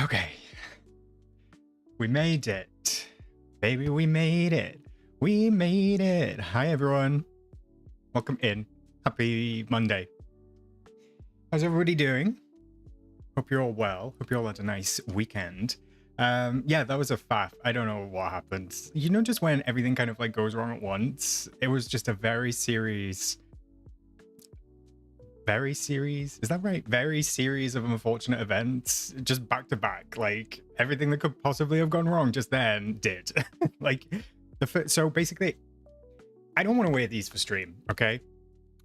Okay. We made it. Baby, we made it. We made it. Hi, everyone. Welcome in. Happy Monday. How's everybody doing? Hope you're all well. Hope you all had a nice weekend. Yeah, that was a faff. I don't know what happened. You know, just when everything kind of like goes wrong at once, it was just a very series, is that right? Very series of unfortunate events, just back to back. Like everything that could possibly have gone wrong just then did. Like so basically, I don't want to wear these for stream, okay?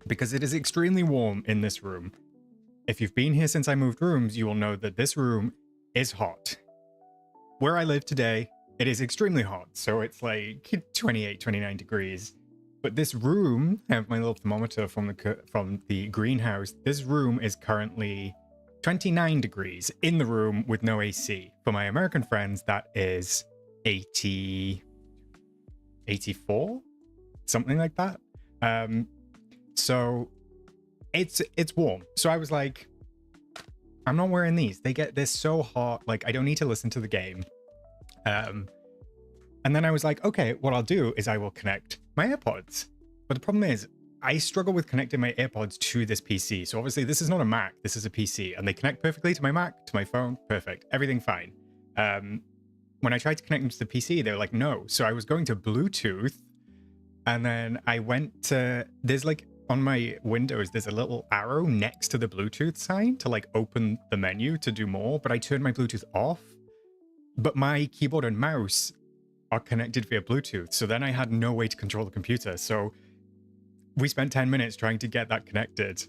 Because it is extremely warm in this room. If you've been here since I moved rooms, you will know that this room is hot. Where I live today, it is extremely hot. So it's like 28, 29 degrees. But this room, I have my little thermometer from the greenhouse. This room is currently 29 degrees in the room with no AC. For my American friends, that is 80, 84, something like that. So it's warm. So I was like, I'm not wearing these. They're so hot. Like I don't need to listen to the game. And then I was like, okay, what I'll do is I will connect my AirPods. But the problem is I struggle with connecting my AirPods to this PC. So obviously this is not a Mac, this is a PC, and they connect perfectly to my Mac, to my phone, perfect, everything fine. When I tried to connect them to the PC, they were like, no. So I was going to Bluetooth, and then I went to, there's like, on my Windows, there's a little arrow next to the Bluetooth sign to like open the menu to do more, but I turned my Bluetooth off. But my keyboard and mouse are connected via Bluetooth. So then I had no way to control the computer. So we spent 10 minutes trying to get that connected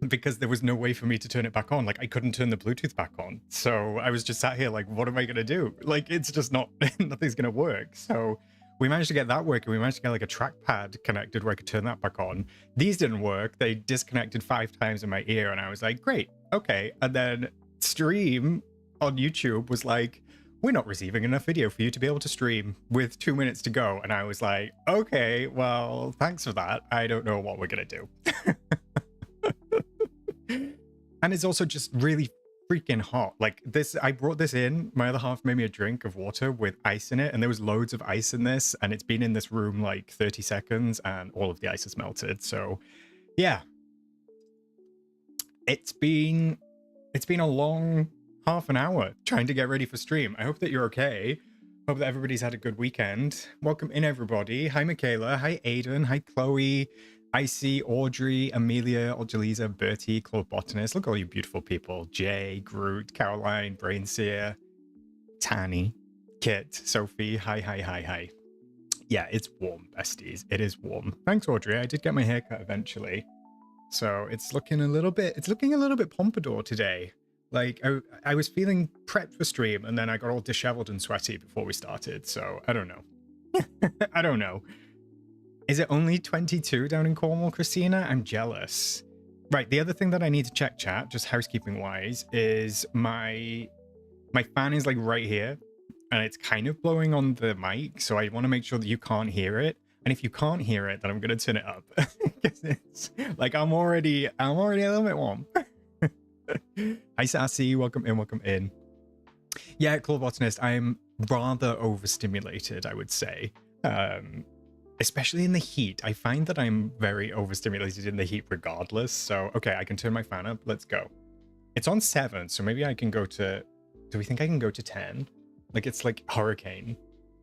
because there was no way for me to turn it back on. Like I couldn't turn the Bluetooth back on. So I was just sat here like, what am I going to do? Like, it's just not, nothing's going to work. So we managed to get that working. We managed to get like a trackpad connected where I could turn that back on. These didn't work. They disconnected 5 times in my ear. And I was like, great, okay. And then stream on YouTube was like, we're not receiving enough video for you to be able to stream with 2 minutes to go. And I was like, okay, well, thanks for that. I don't know what we're going to do. And it's also just really freaking hot. Like this, I brought this in. My other half made me a drink of water with ice in it. And there was loads of ice in this. And it's been in this room like 30 seconds and all of the ice has melted. So yeah, it's been a long half an hour trying to get ready for stream. I hope that you're okay. Hope that everybody's had a good weekend. Welcome in, everybody. Hi, Michaela. Hi, Aiden. Hi, Chloe. Icy, Audrey, Amelia, Aljalisa, Bertie, Claude Botanist. Look at all you beautiful people. Jay, Groot, Caroline, Brainseer, Tanny, Kit, Sophie. Hi, hi, hi, hi. Yeah, it's warm, besties. It is warm. Thanks, Audrey. I did get my hair cut eventually. So it's looking a little bit pompadour today. Like I was feeling prepped for stream and then I got all disheveled and sweaty before we started. So I don't know. I don't know. Is it only 22 down in Cornwall, Christina? I'm jealous. Right. The other thing that I need to check, chat, just housekeeping wise, is my fan is like right here and it's kind of blowing on the mic. So I want to make sure that you can't hear it. And if you can't hear it, then I'm going to turn it up. Because it's like I'm already a little bit warm. Hi, Sassy. Welcome in. Welcome in. Yeah, Claw Botanist, I'm rather overstimulated, I would say. Especially in the heat. I find that I'm very overstimulated in the heat regardless. So, okay, I can turn my fan up. Let's go. It's on 7, so maybe I can go to... Do we think I can go to 10? Like, it's like hurricane.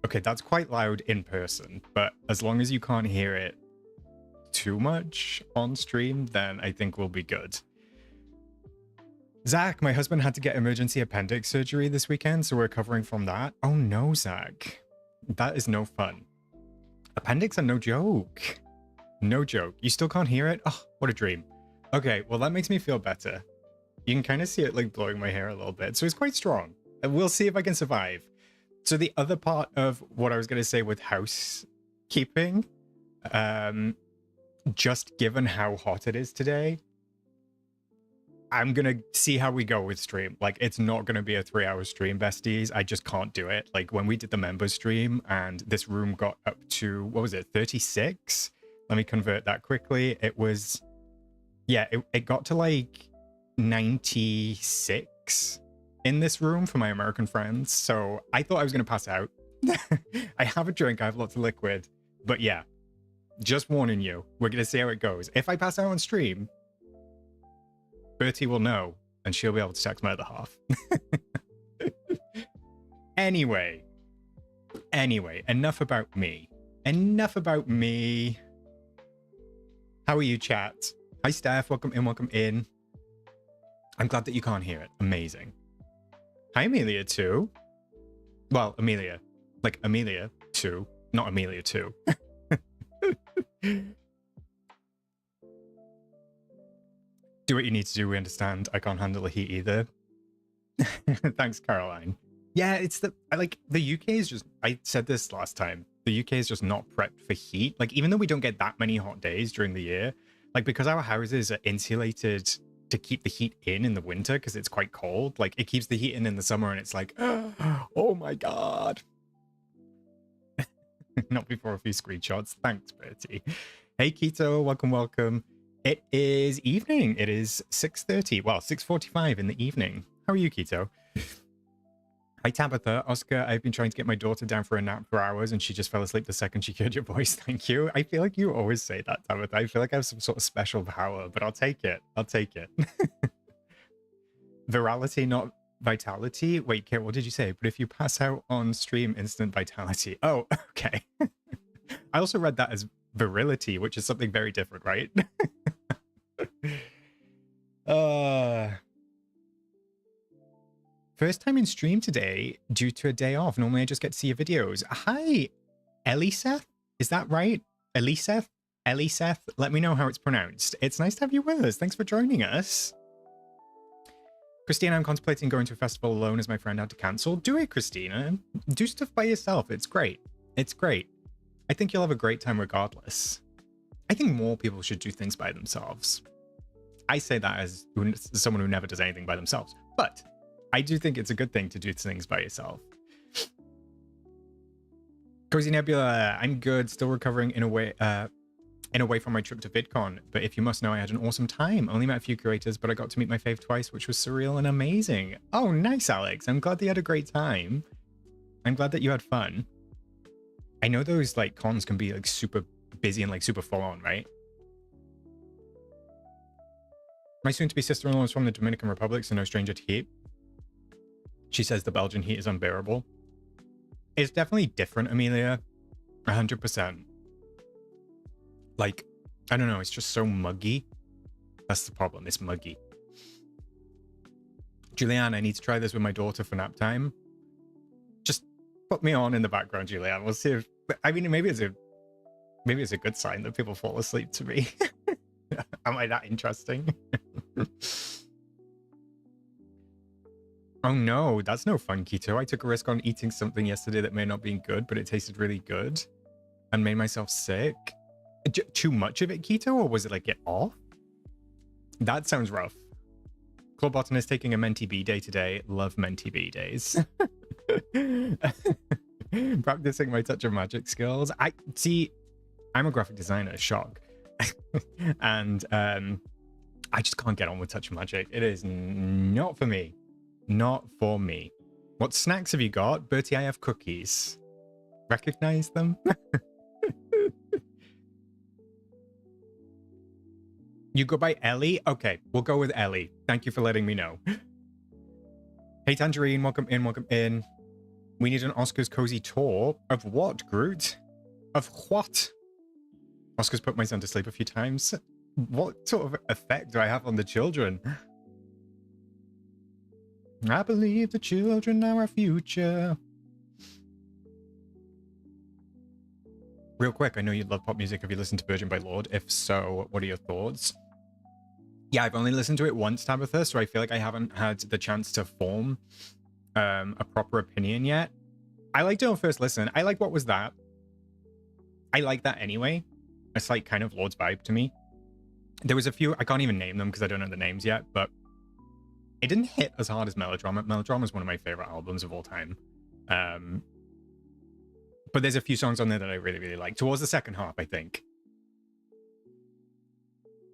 Okay, that's quite loud in person. But as long as you can't hear it too much on stream, then I think we'll be good. Zach, my husband had to get emergency appendix surgery this weekend, so we're recovering from that. Oh no, Zach. That is no fun. Appendix are no joke. No joke. You still can't hear it? Oh, what a dream. Okay, well that makes me feel better. You can kind of see it like blowing my hair a little bit, so it's quite strong. We'll see if I can survive. So the other part of what I was going to say with housekeeping, just given how hot it is today, I'm going to see how we go with stream. Like, it's not going to be a 3-hour stream, besties. I just can't do it. Like, when we did the members stream and this room got up to, what was it, 36? Let me convert that quickly. It was, yeah, it got to like 96 in this room for my American friends, so I thought I was going to pass out. I have a drink, I have lots of liquid, but yeah, just warning you, we're going to see how it goes. If I pass out on stream, Bertie will know, and she'll be able to text my other half. Anyway, enough about me. Enough about me. How are you, chat? Hi, Steph. Welcome in, welcome in. I'm glad that you can't hear it. Amazing. Hi, Amelia, too. Well, Amelia. Like, Amelia, too. Not Amelia, too. Do what you need to do. We understand. I can't handle the heat either. Thanks, Caroline. Yeah, it's the UK is just, I said this last time, the UK is just not prepped for heat. Like, even though we don't get that many hot days during the year, like, because our houses are insulated to keep the heat in the winter because it's quite cold, like, it keeps the heat in the summer and it's like, oh my God. Not before a few screenshots. Thanks, Bertie. Hey, Keto, welcome, welcome. It is evening. It is 6:30, well, 6:45 in the evening. How are you, Keto? Hi, Tabitha. Oscar, I've been trying to get my daughter down for a nap for hours and she just fell asleep the second she heard your voice. Thank you. I feel like you always say that, Tabitha. I feel like I have some sort of special power, but I'll take it. I'll take it. Virality, not vitality. Wait, Kate, what did you say? But if you pass out on stream, instant vitality. Oh, okay. I also read that as virility, which is something very different, right? First time in stream today due to a day off. Normally I just get to see your videos. Hi, Eliseth? Is that right? Eliseth? Eliseth? Let me know how it's pronounced. It's nice to have you with us. Thanks for joining us. Christina, I'm contemplating going to a festival alone as my friend had to cancel. Do it, Christina. Do stuff by yourself. It's great. It's great. I think you'll have a great time regardless. I think more people should do things by themselves. I say that as someone who never does anything by themselves, but I do think it's a good thing to do things by yourself. Cozy Nebula, I'm good. Still recovering in a way from my trip to VidCon. But if you must know, I had an awesome time. Only met a few curators, but I got to meet my fave twice, which was surreal and amazing. Oh, nice, Alex. I'm glad that you had a great time. I'm glad that you had fun. I know those like cons can be like super busy and like super full on, right? My soon-to-be sister-in-law is from the Dominican Republic, so no stranger to heat. She says the Belgian heat is unbearable. It's definitely different, Amelia. 100%. Like, I don't know, it's just so muggy. That's the problem, it's muggy. Julianne, I need to try this with my daughter for nap time. Just put me on in the background, Julianne. We'll see if, I mean, maybe it's a good sign that people fall asleep to me. Am I that interesting? Oh no, that's no fun, Keto. I took a risk on eating something yesterday that may not be good, but it tasted really good and made myself sick. Too much of it, Keto, or was it like get off? That sounds rough. Claw Botanist taking a Menti B day today. Love Menti B days. Practicing my touch of magic skills. I'm a graphic designer, shock. And I just can't get on with touch of magic. It is not for me. Not for me. What snacks have you got? Bertie, I have cookies. Recognize them? You go by Ellie? Okay, we'll go with Ellie. Thank you for letting me know. Hey, Tangerine, welcome in, welcome in. We need an Oscar's cozy tour. Of what, Groot? Of what? Oscar's put my son to sleep a few times. What sort of effect do I have on the children? I believe the children are our future. Real quick, I know you love pop music. Have you listened to Virgin by Lord? If so, what are your thoughts? Yeah, I've only listened to it once, Tabitha, so I feel like I haven't had the chance to form a proper opinion yet. I liked it on first listen. I like What Was That? I like that anyway. It's like kind of Lord's vibe to me. There was a few, I can't even name them because I don't know the names yet, but it didn't hit as hard as Melodrama. Melodrama is one of my favorite albums of all time. But there's a few songs on there that I really, really like. Towards the second half, I think.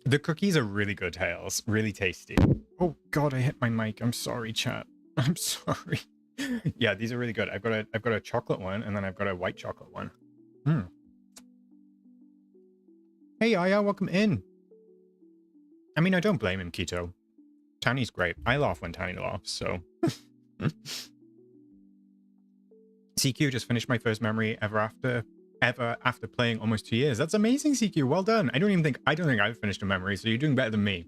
The cookies are really good, Hales. Really tasty. Oh, God, I hit my mic. I'm sorry, chat. I'm sorry. Yeah, these are really good. I've got a chocolate one, and then I've got a white chocolate one. Mm. Hey, Aya, welcome in. I mean, I don't blame him, Keto. Tanny's great. I laugh when Tanny laughs, so. CQ just finished my first memory ever after playing almost 2 years. That's amazing, CQ. Well done. I don't think I've finished a memory, so you're doing better than me.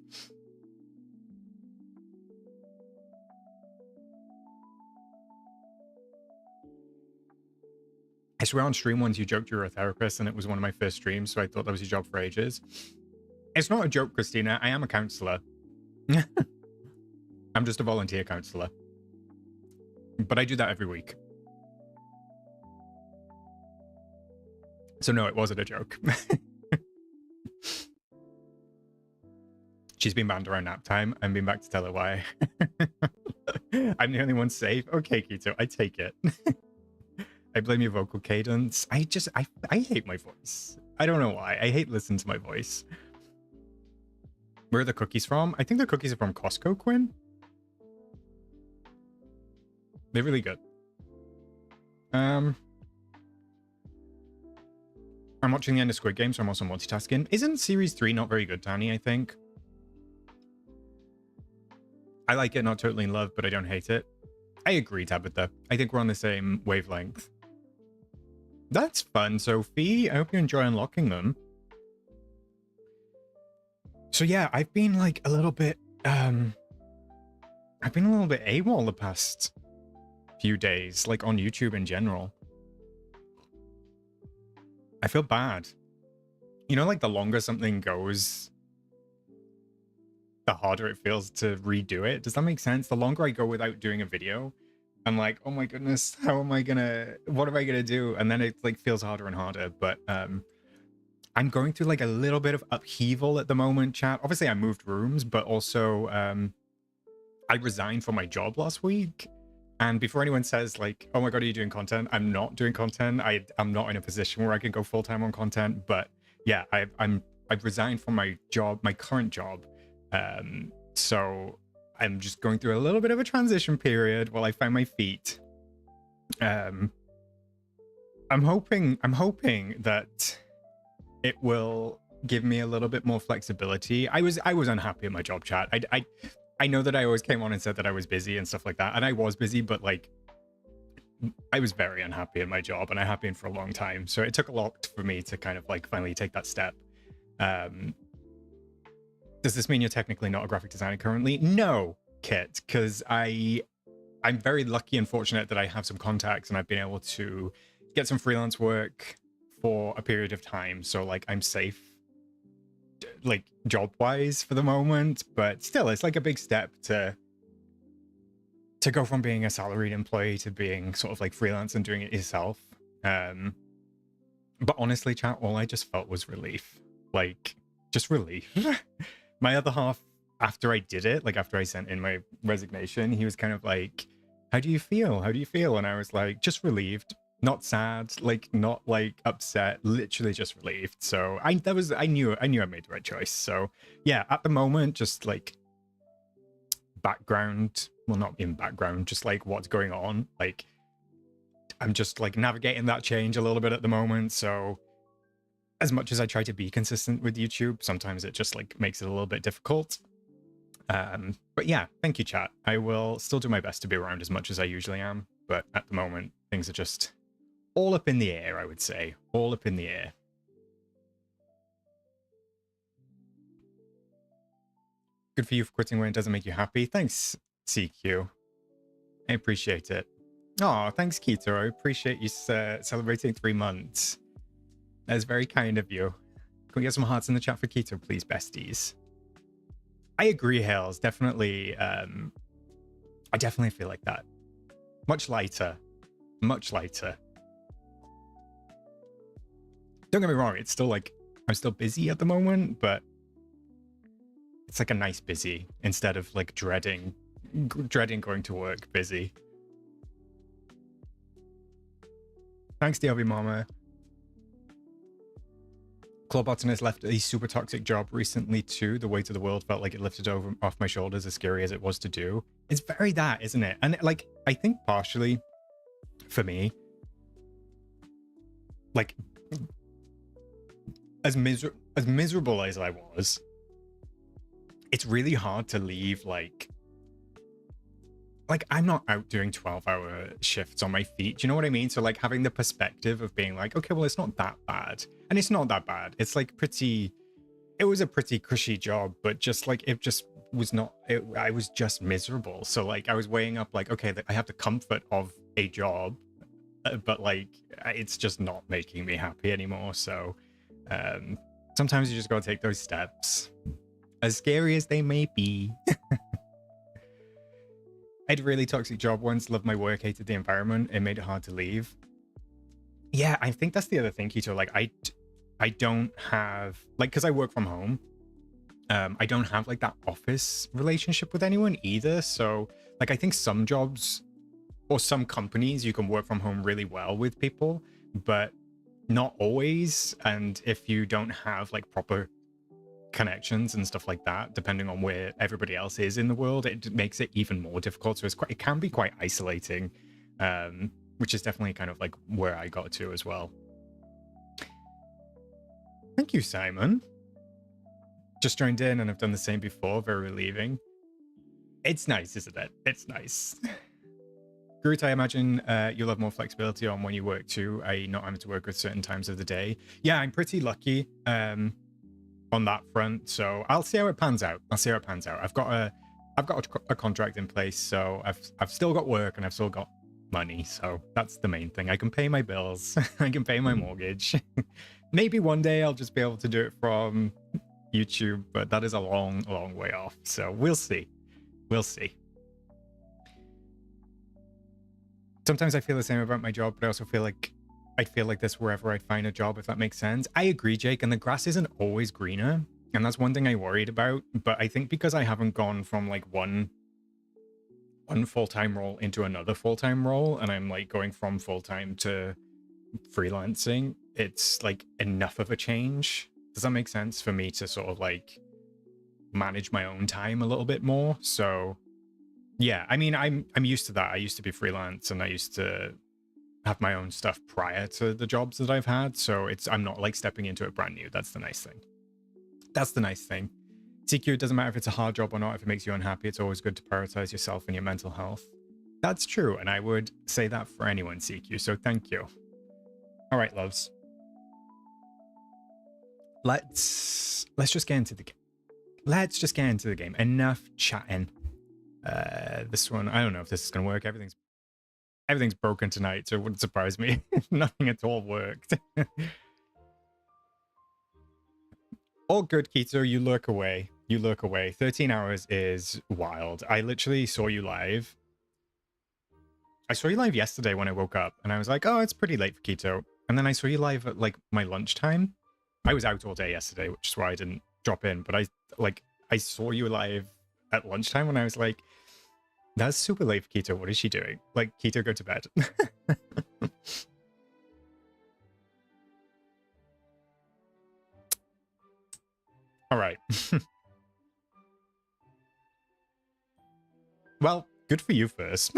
I swear on stream once you joked you were a therapist, and it was one of my first streams, so I thought that was your job for ages. It's not a joke, Christina. I am a counselor. I'm just a volunteer counselor. But I do that every week. So no, it wasn't a joke. She's been banned around nap time. I'm being back to tell her why. I'm the only one safe. Okay, Keto, I take it. I blame your vocal cadence. I hate my voice. I don't know why. I hate listening to my voice. Where are the cookies from? I think the cookies are from Costco, Quinn. They're really good. I'm watching the end of Squid Game, so I'm also multitasking. Isn't Series 3 not very good, Danny, I think? I like it, not totally in love, but I don't hate it. I agree, Tabitha. I think we're on the same wavelength. That's fun, Sophie. I hope you enjoy unlocking them. So yeah, I've been like a little bit, AWOL the past few days, like on YouTube in general. I feel bad. You know, like the longer something goes, the harder it feels to redo it. Does that make sense? The longer I go without doing a video, I'm like, oh my goodness, what am I gonna do? And then it like feels harder and harder. But I'm going through like a little bit of upheaval at the moment, chat. Obviously I moved rooms, but also I resigned from my job last week. And before anyone says like, oh my God, are you doing content? I'm not doing content. I'm not in a position where I can go full-time on content. But yeah, I've resigned from my job, my current job. So I'm just going through a little bit of a transition period while I find my feet. I'm hoping that it will give me a little bit more flexibility. I was unhappy at my job, chat. I know that I always came on and said that I was busy and stuff like that, and I was busy, but like I was very unhappy in my job, and I have been for a long time. So it took a lot for me to kind of like finally take that step. Does this mean you're technically not a graphic designer currently? No, Kit, because I'm very lucky and fortunate that I have some contacts and I've been able to get some freelance work for a period of time. So like I'm safe, like job-wise for the moment, but still it's like a big step to go from being a salaried employee to being sort of like freelance and doing it yourself. But honestly, chat, all I just felt was relief. Like, just relief. My other half, after I did it, like after I sent in my resignation, he was kind of like, how do you feel? How do you feel? And I was like, just relieved. Not sad, like not like upset, literally just relieved. So I knew I made the right choice. So yeah, at the moment, just like background, well, not in background, just like what's going on. Like I'm just like navigating that change a little bit at the moment. So as much as I try to be consistent with YouTube, sometimes it just like makes it a little bit difficult. But yeah, thank you, chat. I will still do my best to be around as much as I usually am. But at the moment, things are just all up in the air, I would say. All up in the air. Good for you for quitting when it doesn't make you happy. Thanks, CQ. I appreciate it. Oh, thanks, Keto. I appreciate you celebrating 3 months. That's very kind of you. Can we get some hearts in the chat for Keto, please, besties? I agree, Hales. Definitely, I definitely feel like that. Much lighter. Much lighter. Don't get me wrong, it's still like, I'm still busy at the moment, but it's like a nice busy instead of like dreading going to work busy. Thanks, DLB Mama. Clawbotanist left a super toxic job recently too. The weight of the world felt like it lifted over off my shoulders, as scary as it was to do. It's very that, isn't it? And like, I think partially for me, like, as miserable as I was, it's really hard to leave like I'm not out doing 12-hour shifts on my feet. Do you know what I mean? So like having the perspective of being like, okay, well, it's not that bad. And it's not that bad. It's like it was a pretty cushy job, but just like, it just was not, I was just miserable. So like I was weighing up like, okay, I have the comfort of a job, but like, it's just not making me happy anymore. So sometimes you just gotta take those steps, as scary as they may be. I had a really toxic job once, loved my work, hated the environment, it made it hard to leave. Yeah, I think that's the other thing, Keto. Like, I don't have, like, because I work from home, I don't have, like, that office relationship with anyone either. So, like, I think some jobs or some companies, you can work from home really well with people, but not always. And if you don't have, like, proper connections and stuff like that, depending on where everybody else is in the world, it makes it even more difficult. So it can be quite isolating, which is definitely kind of like where I got to as well. Thank you, Simon. Just joined in and I've done the same before. Very relieving. It's nice, isn't it? It's nice. Groot, I imagine you'll have more flexibility on when you work too, i.e. not having to work at certain times of the day. Yeah, I'm pretty lucky on that front, so I'll see how it pans out. I've got a contract in place, so I've still got work and I've still got money, so that's the main thing. I can pay my bills. I can pay my mortgage. Maybe one day I'll just be able to do it from YouTube, but that is a long way off, so we'll see. Sometimes I feel the same about my job, but I also feel like I'd feel like this wherever I'd find a job, if that makes sense. I agree, Jake, and the grass isn't always greener, and that's one thing I worried about. But I think because I haven't gone from like one full-time role into another full-time role, and I'm like going from full-time to freelancing, it's like enough of a change. Does that make sense for me to sort of like manage my own time a little bit more? So yeah, I mean, I'm used to that. I used to be freelance and I used to have my own stuff prior to the jobs that I've had, so I'm not like stepping into it brand new. That's the nice thing. CQ, it doesn't matter if it's a hard job or not. If it makes you unhappy, it's always good to prioritize yourself and your mental health. That's true, and I would say that for anyone, CQ, so thank you. All right, loves, let's just get into the game. Enough chatting. This one, I don't know if this is gonna work. Everything's broken tonight, so it wouldn't surprise me if nothing at all worked. All good, Keto. You lurk away. 13 hours is wild. I literally saw you live. I saw you live yesterday when I woke up, and I was like, oh, it's pretty late for Keto. And then I saw you live at like my lunchtime. I was out all day yesterday, which is why I didn't drop in. But I saw you live at lunchtime, and I was like, that's super late for Keto. What is she doing? Like, Keto, go to bed. All right. Well, good for you first.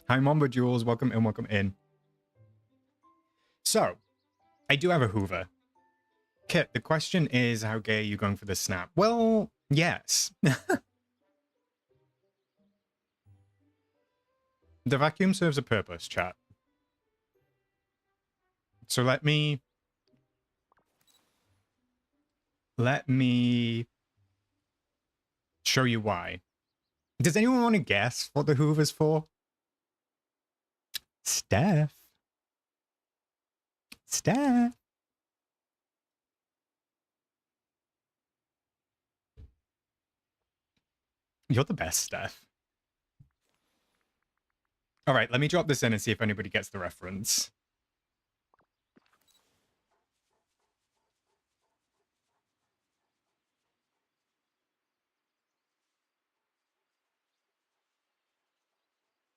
Hi, Mamba Jules. Welcome in. So, I do have a Hoover. Kit, the question is, how gay are you going for the snap? Well, yes. The vacuum serves a purpose, chat. So let me show you why. Does anyone want to guess what the Hoover's for? Steph. You're the best, Steph. All right, let me drop this in and see if anybody gets the reference.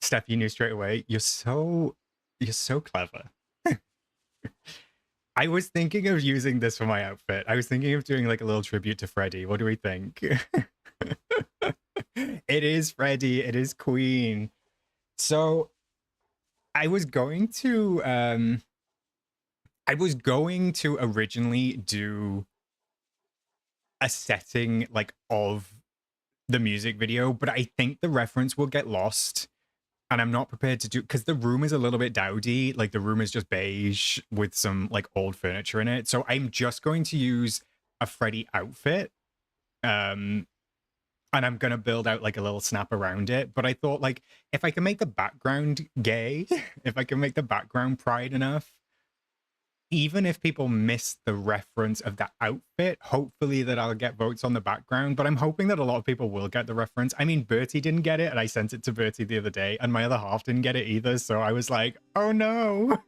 Steph, you knew straight away. You're so clever. I was thinking of using this for my outfit. I was thinking of doing like a little tribute to Freddie. What do we think? It is Freddie. It is Queen. So I was going to originally do a setting like of the music video, but I think the reference will get lost. And I'm not prepared to do, because the room is a little bit dowdy. Like the room is just beige with some like old furniture in it. So I'm just going to use a Freddy outfit. And I'm going to build out like a little snap around it. But I thought like, if I can make the background gay, if I can make the background pride enough, even if people miss the reference of that outfit, hopefully that I'll get votes on the background. But I'm hoping that a lot of people will get the reference. I mean, Bertie didn't get it, and I sent it to Bertie the other day, and my other half didn't get it either. So I was like, oh no.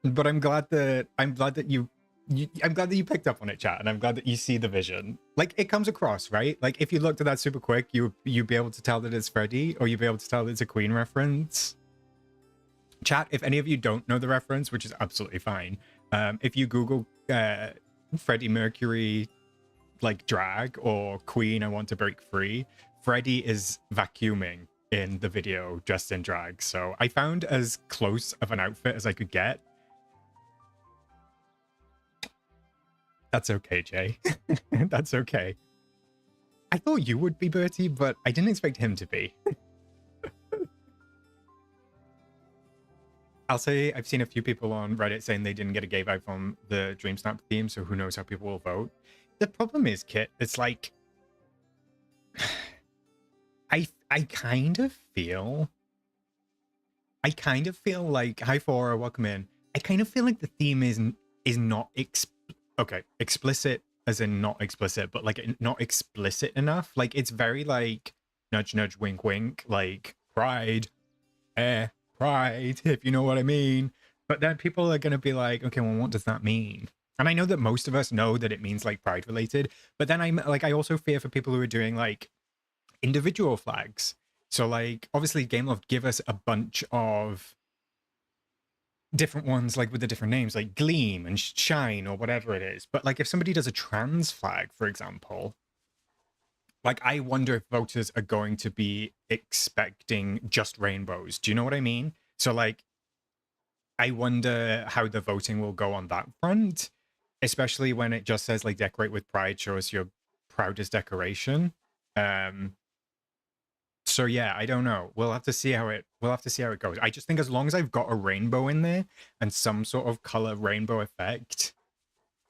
But I'm glad that you picked up on it, chat, and I'm glad that you see the vision. Like it comes across, right? Like if you looked at that super quick, you'd be able to tell that it's Freddy, or you'd be able to tell that it's a Queen reference. Chat, if any of you don't know the reference, which is absolutely fine, if you Google Freddie Mercury like drag or Queen I Want to Break Free, Freddie is vacuuming in the video dressed in drag. So I found as close of an outfit as I could get. That's okay, Jay. That's okay. I thought you would be Bertie, but I didn't expect him to be. I'll say I've seen a few people on Reddit saying they didn't get a gay vibe from the DreamSnap theme, so who knows how people will vote. The problem is, Kit, it's like I kind of feel like, hi Fora, welcome in. I kind of feel like the theme is not explicit as in not explicit, but like not explicit enough. Like it's very like nudge nudge wink wink, like pride, pride, if you know what I mean. But then people are going to be like, okay, well, what does that mean? And I know that most of us know that it means like pride related, but then I'm like, I also fear for people who are doing like individual flags. So like, obviously Gameloft give us a bunch of different ones, like with the different names, like Gleam and Shine or whatever it is. But like if somebody does a trans flag, for example, like, I wonder if voters are going to be expecting just rainbows. Do you know what I mean? So, like, I wonder how the voting will go on that front, especially when it just says, like, decorate with pride, show us your proudest decoration. So, yeah, I don't know. We'll have to see how it goes. I just think as long as I've got a rainbow in there and some sort of color rainbow effect,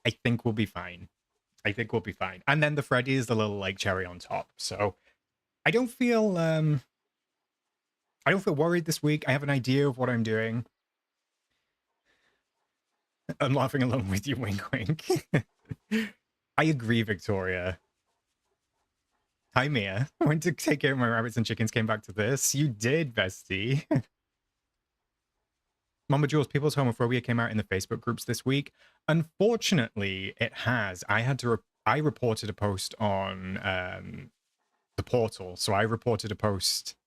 I think we'll be fine. I think we'll be fine. And then the Freddy is the little like cherry on top. So I don't feel worried this week. I have an idea of what I'm doing. I'm laughing along with you, wink wink. I agree, Victoria. Hi Mia. I went to take care of my rabbits and chickens, came back to this. You did, bestie. Mama Jules, people's homophobia came out in the Facebook groups this week. Unfortunately, it has. I reported a post on the portal. So I reported a post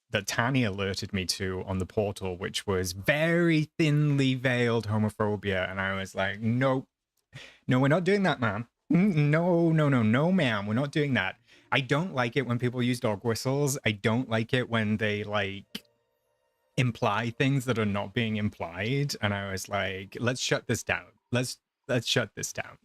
that Tani alerted me to on the portal, which was very thinly veiled homophobia. And I was like, nope, no, we're not doing that, ma'am. No, ma'am, we're not doing that. I don't like it when people use dog whistles. I don't like it when they like imply things that are not being implied. And I was like, let's shut this down. Let's shut this down.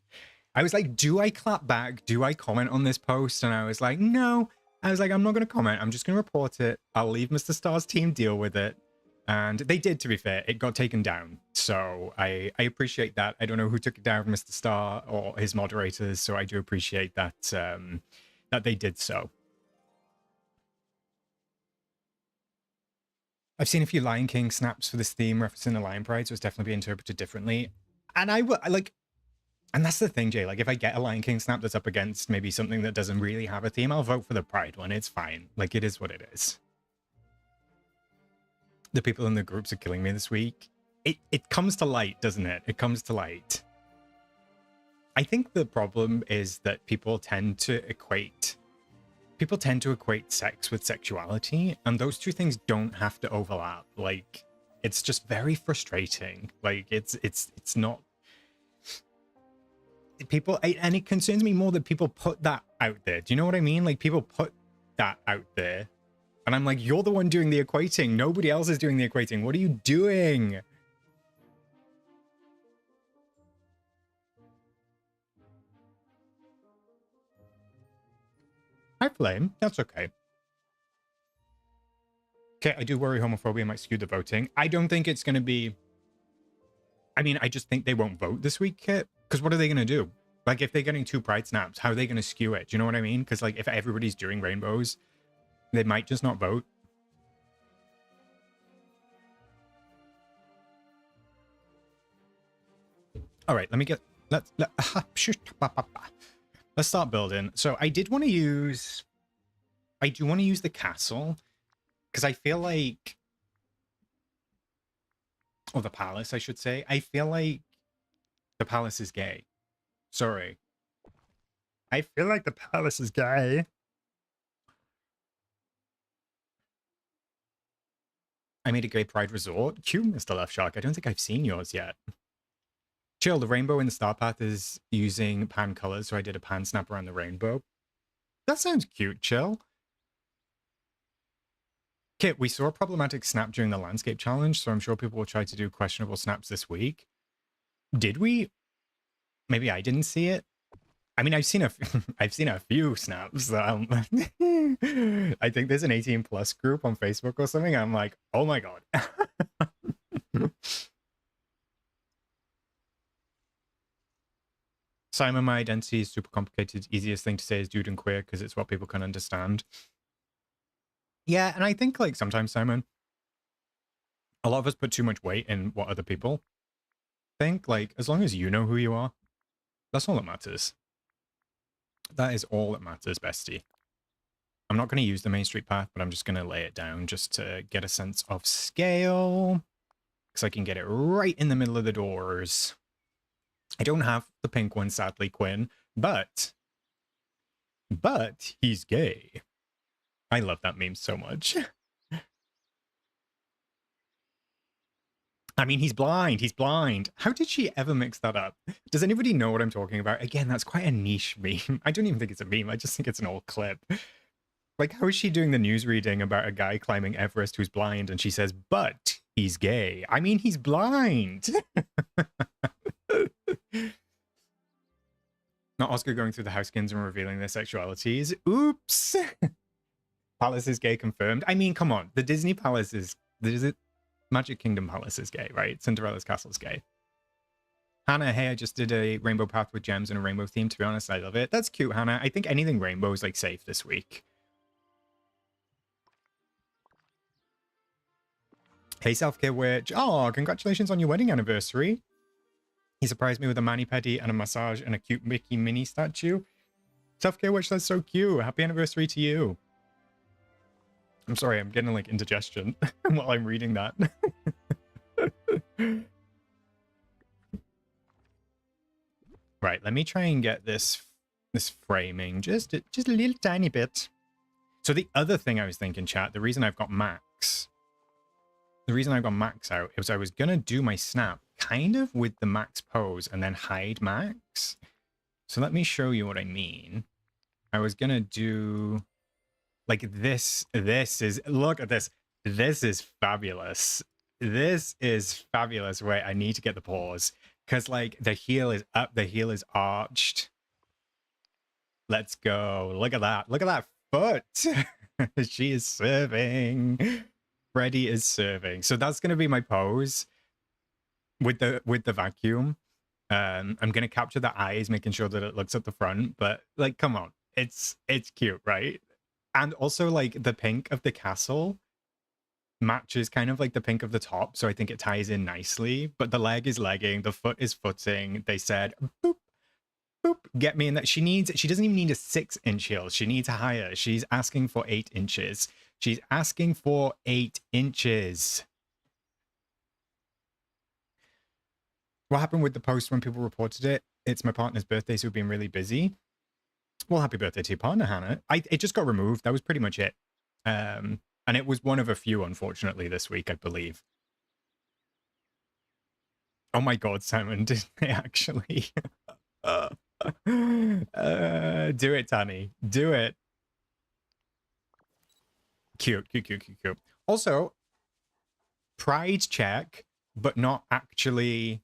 I was like, do I clap back? Do I comment on this post? And I was like, no. I was like, I'm not going to comment. I'm just going to report it. I'll leave Mr. Star's team deal with it. And they did, to be fair. It got taken down. So I appreciate that. I don't know who took it down, Mr. Star or his moderators. So I do appreciate that, that they did so. I've seen a few Lion King snaps for this theme referencing the Lion Pride, so it's definitely being interpreted differently. And I like, and that's the thing, Jay, like if I get a Lion King snap that's up against maybe something that doesn't really have a theme, I'll vote for the Pride one. It's fine. Like it is what it is. The people in the groups are killing me this week. It comes to light, doesn't it? It comes to light. I think the problem is that people tend to equate sex with sexuality, and those two things don't have to overlap. Like, it's just very frustrating. Like it's not people, and it concerns me more that people put that out there. Do you know what I mean? Like people put that out there, and I'm like, you're the one doing the equating. Nobody else is doing the equating. What are you doing? Hi, Flame. That's okay. Okay, I do worry homophobia might skew the voting. I don't think it's going to be... I mean, I just think they won't vote this week, Kit. Because what are they going to do? Like, if they're getting 2 pride snaps, how are they going to skew it? Do you know what I mean? Because, like, if everybody's doing rainbows, they might just not vote. All right, let me get... Let's start building. So I did want to use... I do want to use the castle. Because I feel like... Or the palace, I should say. I feel like the palace is gay. Sorry. I feel like the palace is gay. I made a gay pride resort. Cute, Mr. Left Shark. I don't think I've seen yours yet. Chill, the rainbow in the star path is using pan colors, so I did a pan snap around the rainbow. That sounds cute, Chill. Kit, we saw a problematic snap during the landscape challenge, so I'm sure people will try to do questionable snaps this week. Did we? Maybe I didn't see it. I mean, I've seen a few snaps. I think there's an 18 plus group on Facebook or something. I'm like, oh my god. Simon, my identity is super complicated. Easiest thing to say is dude and queer because it's what people can understand. Yeah, and I think like sometimes, Simon, a lot of us put too much weight in what other people think. Like, as long as you know who you are, that's all that matters. That is all that matters, bestie. I'm not going to use the main street path, but I'm just going to lay it down just to get a sense of scale. Because I can get it right in the middle of the doors. I don't have the pink one, sadly, Quinn. But he's gay. I love that meme so much. I mean, he's blind. He's blind. How did she ever mix that up? Does anybody know what I'm talking about? Again, that's quite a niche meme. I don't even think it's a meme. I just think it's an old clip. Like, how is she doing the news reading about a guy climbing Everest who's blind and she says, but he's gay? I mean, he's blind. Not Oscar going through the houseskins and revealing their sexualities. Oops. Palace is gay confirmed. I mean, come on. The Disney Palace is... Magic Kingdom Palace is gay, right? Cinderella's Castle is gay. Hannah, hey, I just did a rainbow path with gems and a rainbow theme. To be honest, I love it. That's cute, Hannah. I think anything rainbow is like safe this week. Hey, Self-Care Witch. Oh, congratulations on your wedding anniversary. He surprised me with a mani-pedi and a massage and a cute Mickey Minnie statue. Self-Care Witch, that's so cute. Happy anniversary to you. I'm sorry, I'm getting like indigestion while I'm reading that. Right, let me try and get this framing just a little tiny bit. So the other thing I was thinking, chat, the reason I've got Max out is I was gonna do my snap kind of with the Max pose and then hide Max. So let me show you what I mean. I was gonna do like this is, look at this. This is fabulous. This is fabulous. Wait, I need to get the pause. Because, like, the heel is up. The heel is arched. Let's go. Look at that. Look at that foot. She is serving. Freddy is serving. So that's going to be my pose with the vacuum. I'm going to capture the eyes, making sure that it looks at the front. But, like, come on. It's cute, right? And also, like, the pink of the castle matches kind of like the pink of the top, so I think it ties in nicely. But the leg is legging, the foot is footing. They said, boop, boop, get me in that. She doesn't even need a 6-inch heel. She needs higher. She's asking for 8 inches. She's asking for 8 inches. What happened with the post when people reported it? It's my partner's birthday, so we've been really busy. Well, happy birthday to your partner, Hannah. It just got removed. That was pretty much it. And it was one of a few, unfortunately, this week, I believe. Oh my god, Simon, did they actually? Do it, Tanny. Do it. Cute, cute, cute, cute, cute. Also, pride check, but not actually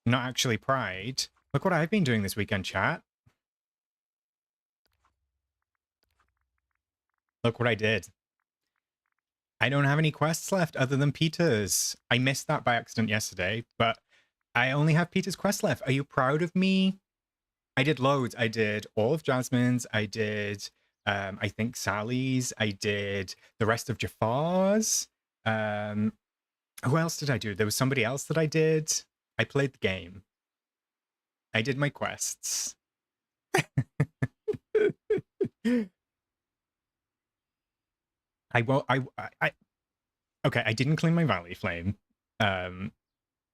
pride. Look what I've been doing this weekend, chat. Look what I did. I don't have any quests left other than Peter's. I missed that by accident yesterday, but I only have Peter's quest left. Are you proud of me? I did loads. I did all of Jasmine's. I did, I think, Sally's. I did the rest of Jafar's. Who else did I do? There was somebody else that I did. I played the game. I did my quests. Okay, I didn't clean my Valley Flame. And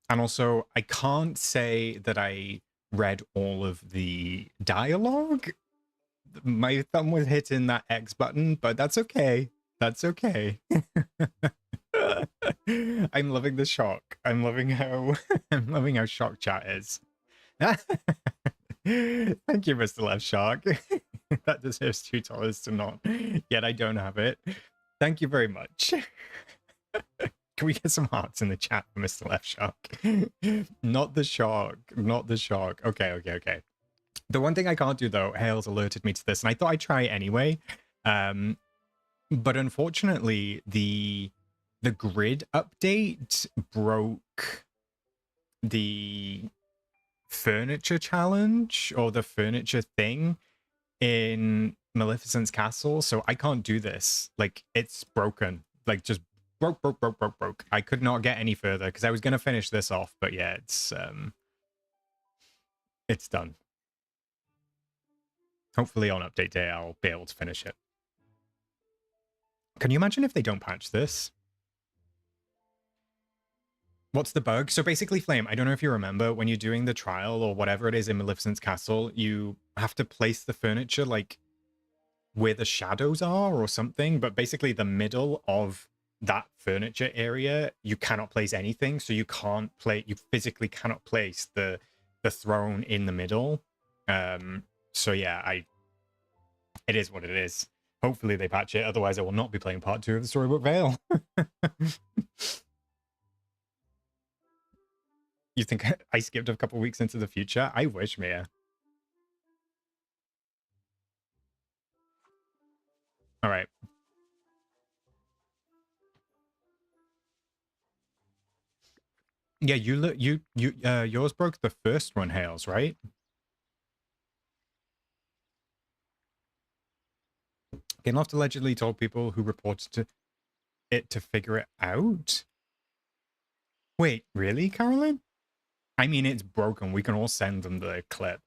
also, I can't say that I read all of the dialogue. My thumb was hitting that X button, but that's okay. That's okay. I'm loving the shock. I'm loving how shock chat is. Thank you, Mr. Left Shark. That deserves $2 to not. Yet I don't have it. Thank you very much. Can we get some hearts in the chat for Mr. Left Shark? Not the shark. Not the shark. Okay. The one thing I can't do, though, Hales alerted me to this, and I thought I'd try it anyway. But unfortunately, the grid update broke the furniture challenge, or the furniture thing, in Maleficent's castle, so I can't do this. Like, it's broken. Like, just broke. I could not get any further because I was gonna finish this off, but yeah, it's done. Hopefully on update day I'll be able to finish it. Can you imagine if they don't patch this? What's the bug? So basically, Flame, I don't know if you remember, when you're doing the trial or whatever it is in Maleficent's castle, you have to place the furniture like where the shadows are or something, but basically the middle of that furniture area, you cannot place anything, so you physically cannot place the throne in the middle. So yeah, it is what it is. Hopefully they patch it, otherwise I will not be playing part 2 of the Storybook Vale. You think I skipped a couple weeks into the future? I wish, Mia. All right. Yeah, yours broke the first one, Hales, right? Gameloft allegedly told people who reported it to figure it out. Wait, really, Carolyn? I mean, it's broken. We can all send them the clip.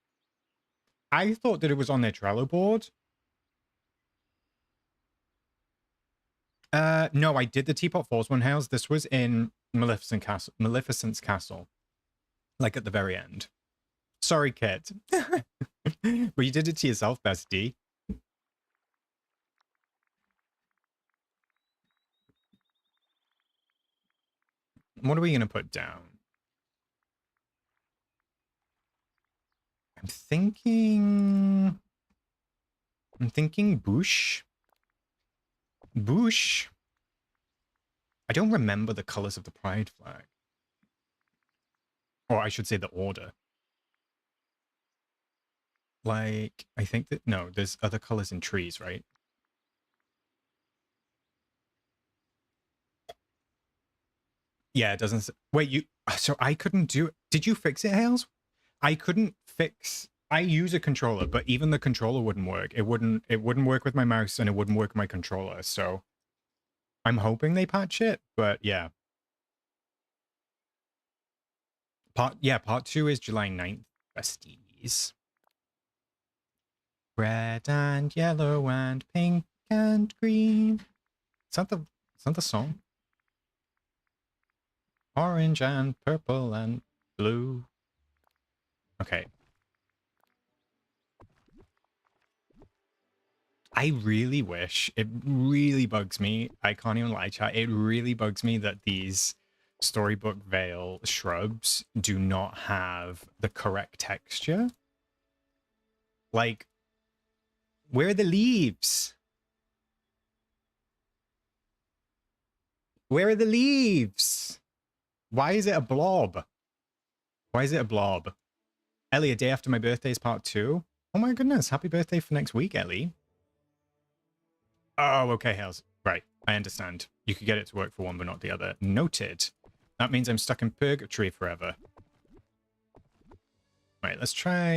I thought that it was on their Trello board. No, I did the Teapot Falls one, Hales. This was in Maleficent's Castle. Like at the very end. Sorry, Kit. Well, you did it to yourself, bestie. What are we going to put down? I'm thinking Boosh. Boosh. I don't remember the colors of the pride flag. Or I should say the order. Like, I think that, no, there's other colors in trees, right? Yeah, it doesn't. Wait, so I couldn't do it. Did you fix it, Hales? I couldn't fix. I use a controller, but even the controller wouldn't work. It wouldn't work with my mouse, and it wouldn't work with my controller. So I'm hoping they patch it, but yeah. Part 2 is July 9th, besties. Red and yellow and pink and green. Is that the song? Orange and purple and blue. Okay. I really wish, it really bugs me, I can't even lie, chat, it really bugs me that these Storybook Vale shrubs do not have the correct texture. Like, where are the leaves? Where are the leaves? Why is it a blob? Why is it a blob? Ellie, a day after my birthday is part 2. Oh my goodness, happy birthday for next week, Ellie. Oh, okay, Hales. Right, I understand. You could get it to work for one, but not the other. Noted. That means I'm stuck in purgatory forever. Right, let's try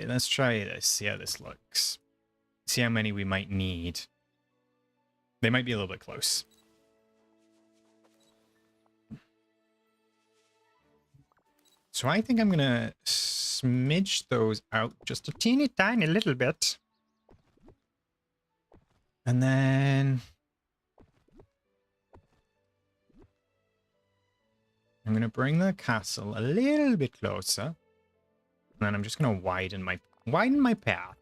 this. See how this looks. See how many we might need. They might be a little bit close. So I think I'm gonna smidge those out just a teeny tiny little bit. And then I'm gonna bring the castle a little bit closer. And then I'm just gonna widen my path.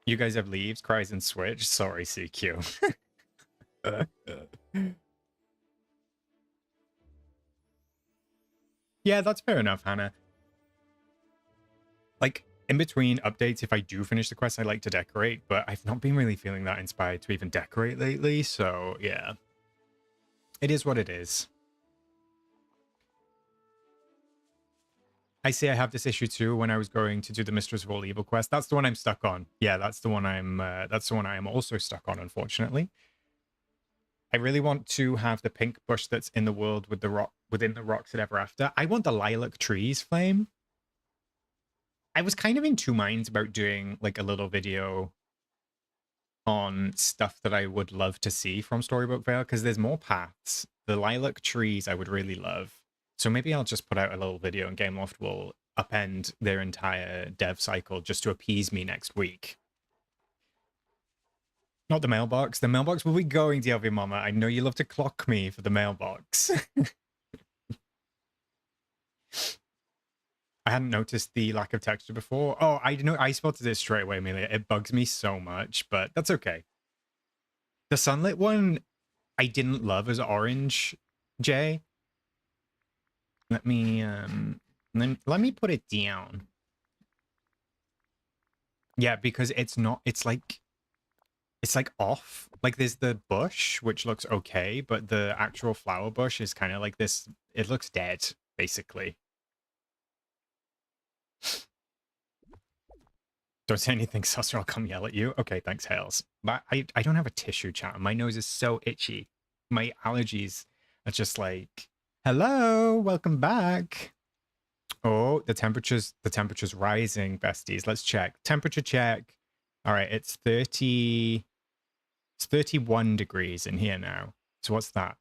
You guys have leaves, cries, and switch. Sorry, CQ. Yeah, that's fair enough, Hannah. Like, in between updates, if I do finish the quest, I like to decorate, but I've not been really feeling that inspired to even decorate lately, so yeah. It is what it is. I see I have this issue too when I was going to do the Mistress of All Evil quest. That's the one I'm stuck on. Yeah, that's the one I am also stuck on, unfortunately. I really want to have the pink bush that's in the world with the rock within the rocks at Ever After. I want the lilac trees flame. I was kind of in two minds about doing like a little video on stuff that I would love to see from Storybook Vale, because there's more paths. The lilac trees I would really love. So maybe I'll just put out a little video and Gameloft will upend their entire dev cycle just to appease me next week. Not the mailbox. The mailbox will be going, DLV Mama. I know you love to clock me for the mailbox. I hadn't noticed the lack of texture before. Oh, I spotted it straight away, Amelia. It bugs me so much, but that's okay. The sunlit one, I didn't love as orange, Jay. Let me put it down. Yeah, because it's like off. Like there's the bush, which looks okay, but the actual flower bush is kind of like this. It looks dead, basically. Don't say anything, sus, or I'll come yell at you. Okay, thanks, Hales. But I don't have a tissue, chat. My nose is so itchy. My allergies are just like, hello, welcome back. Oh, the temperature's rising, besties. Let's check. Temperature check. All right, it's 31 degrees in here now. So what's that?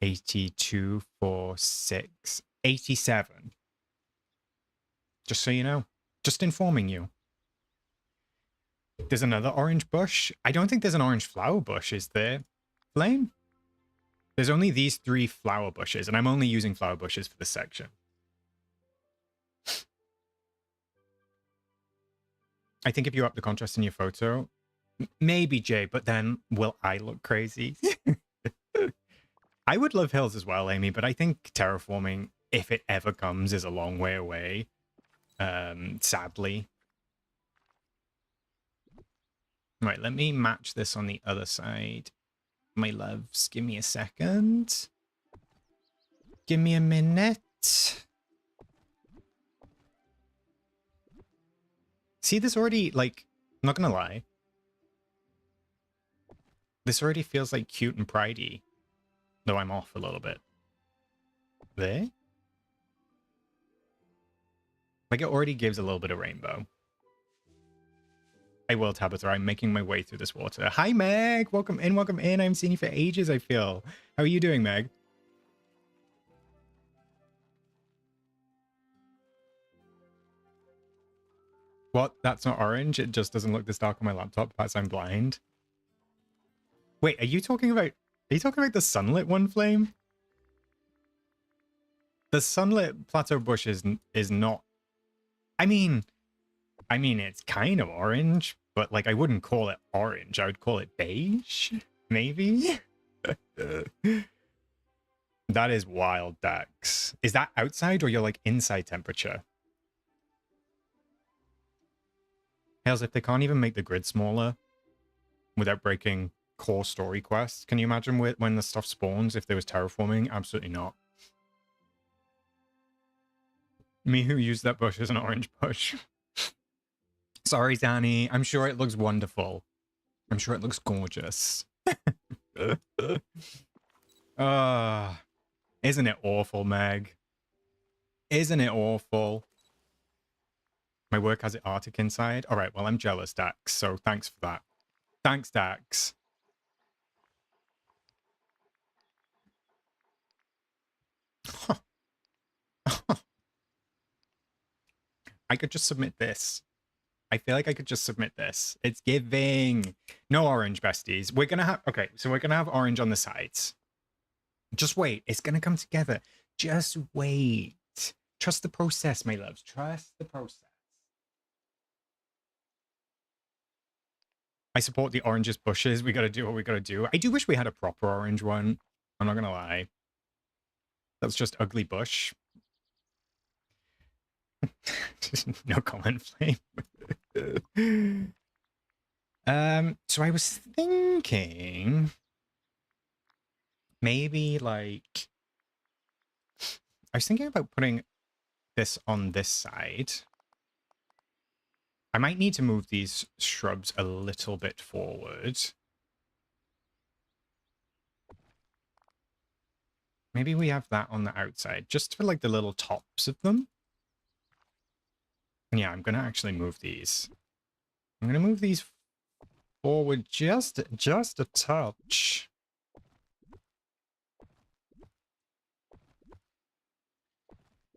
82, 4, 6, 87. Just so you know. Just informing you. There's another orange bush. I don't think there's an orange flower bush, is there? Flame? There's only these 3 flower bushes, and I'm only using flower bushes for this section. I think if you up the contrast in your photo, maybe, Jay, but then will I look crazy? I would love hills as well, Amy, but I think terraforming, if it ever comes, is a long way away. Sadly. Right, let me match this on the other side. My loves, give me a second. Give me a minute. See, this already, like, I'm not gonna lie. This already feels like cute and pridey. Though I'm off a little bit. There? Like, it already gives a little bit of rainbow. I will, Tabitha. I'm making my way through this water. Hi, Meg. Welcome in. Welcome in. I haven't seen you for ages, I feel. How are you doing, Meg? What? That's not orange? It just doesn't look this dark on my laptop. Perhaps I'm blind. Wait, are you talking about the sunlit one, Flame? The sunlit plateau bush is not... I mean, it's kind of orange, but like I wouldn't call it orange. I would call it beige, maybe. That is wild, Dax. Is that outside or you're like inside temperature? Hells, if they can't even make the grid smaller without breaking core story quests, can you imagine when the stuff spawns if there was terraforming? Absolutely not. Me who used that bush as an orange bush. Sorry, Danny. I'm sure it looks wonderful. I'm sure it looks gorgeous. Isn't it awful, Meg? Isn't it awful? My work has it Arctic inside. All right, well, I'm jealous, Dax, so thanks for that. Thanks, Dax. I could just submit this. I feel like I could just submit this. It's giving. No orange, besties. We're going to have... Okay, so we're going to have orange on the sides. Just wait. It's going to come together. Just wait. Trust the process, my loves. Trust the process. I support the orangest bushes. We got to do what we got to do. I do wish we had a proper orange one. I'm not going to lie. That's just ugly bush. No comment, Flame. So I was thinking maybe like I was thinking about putting this on this side. I might need to move these shrubs a little bit forward. Maybe we have that on the outside, just for like the little tops of them. Yeah, I'm gonna actually move these. I'm gonna move these forward just a touch.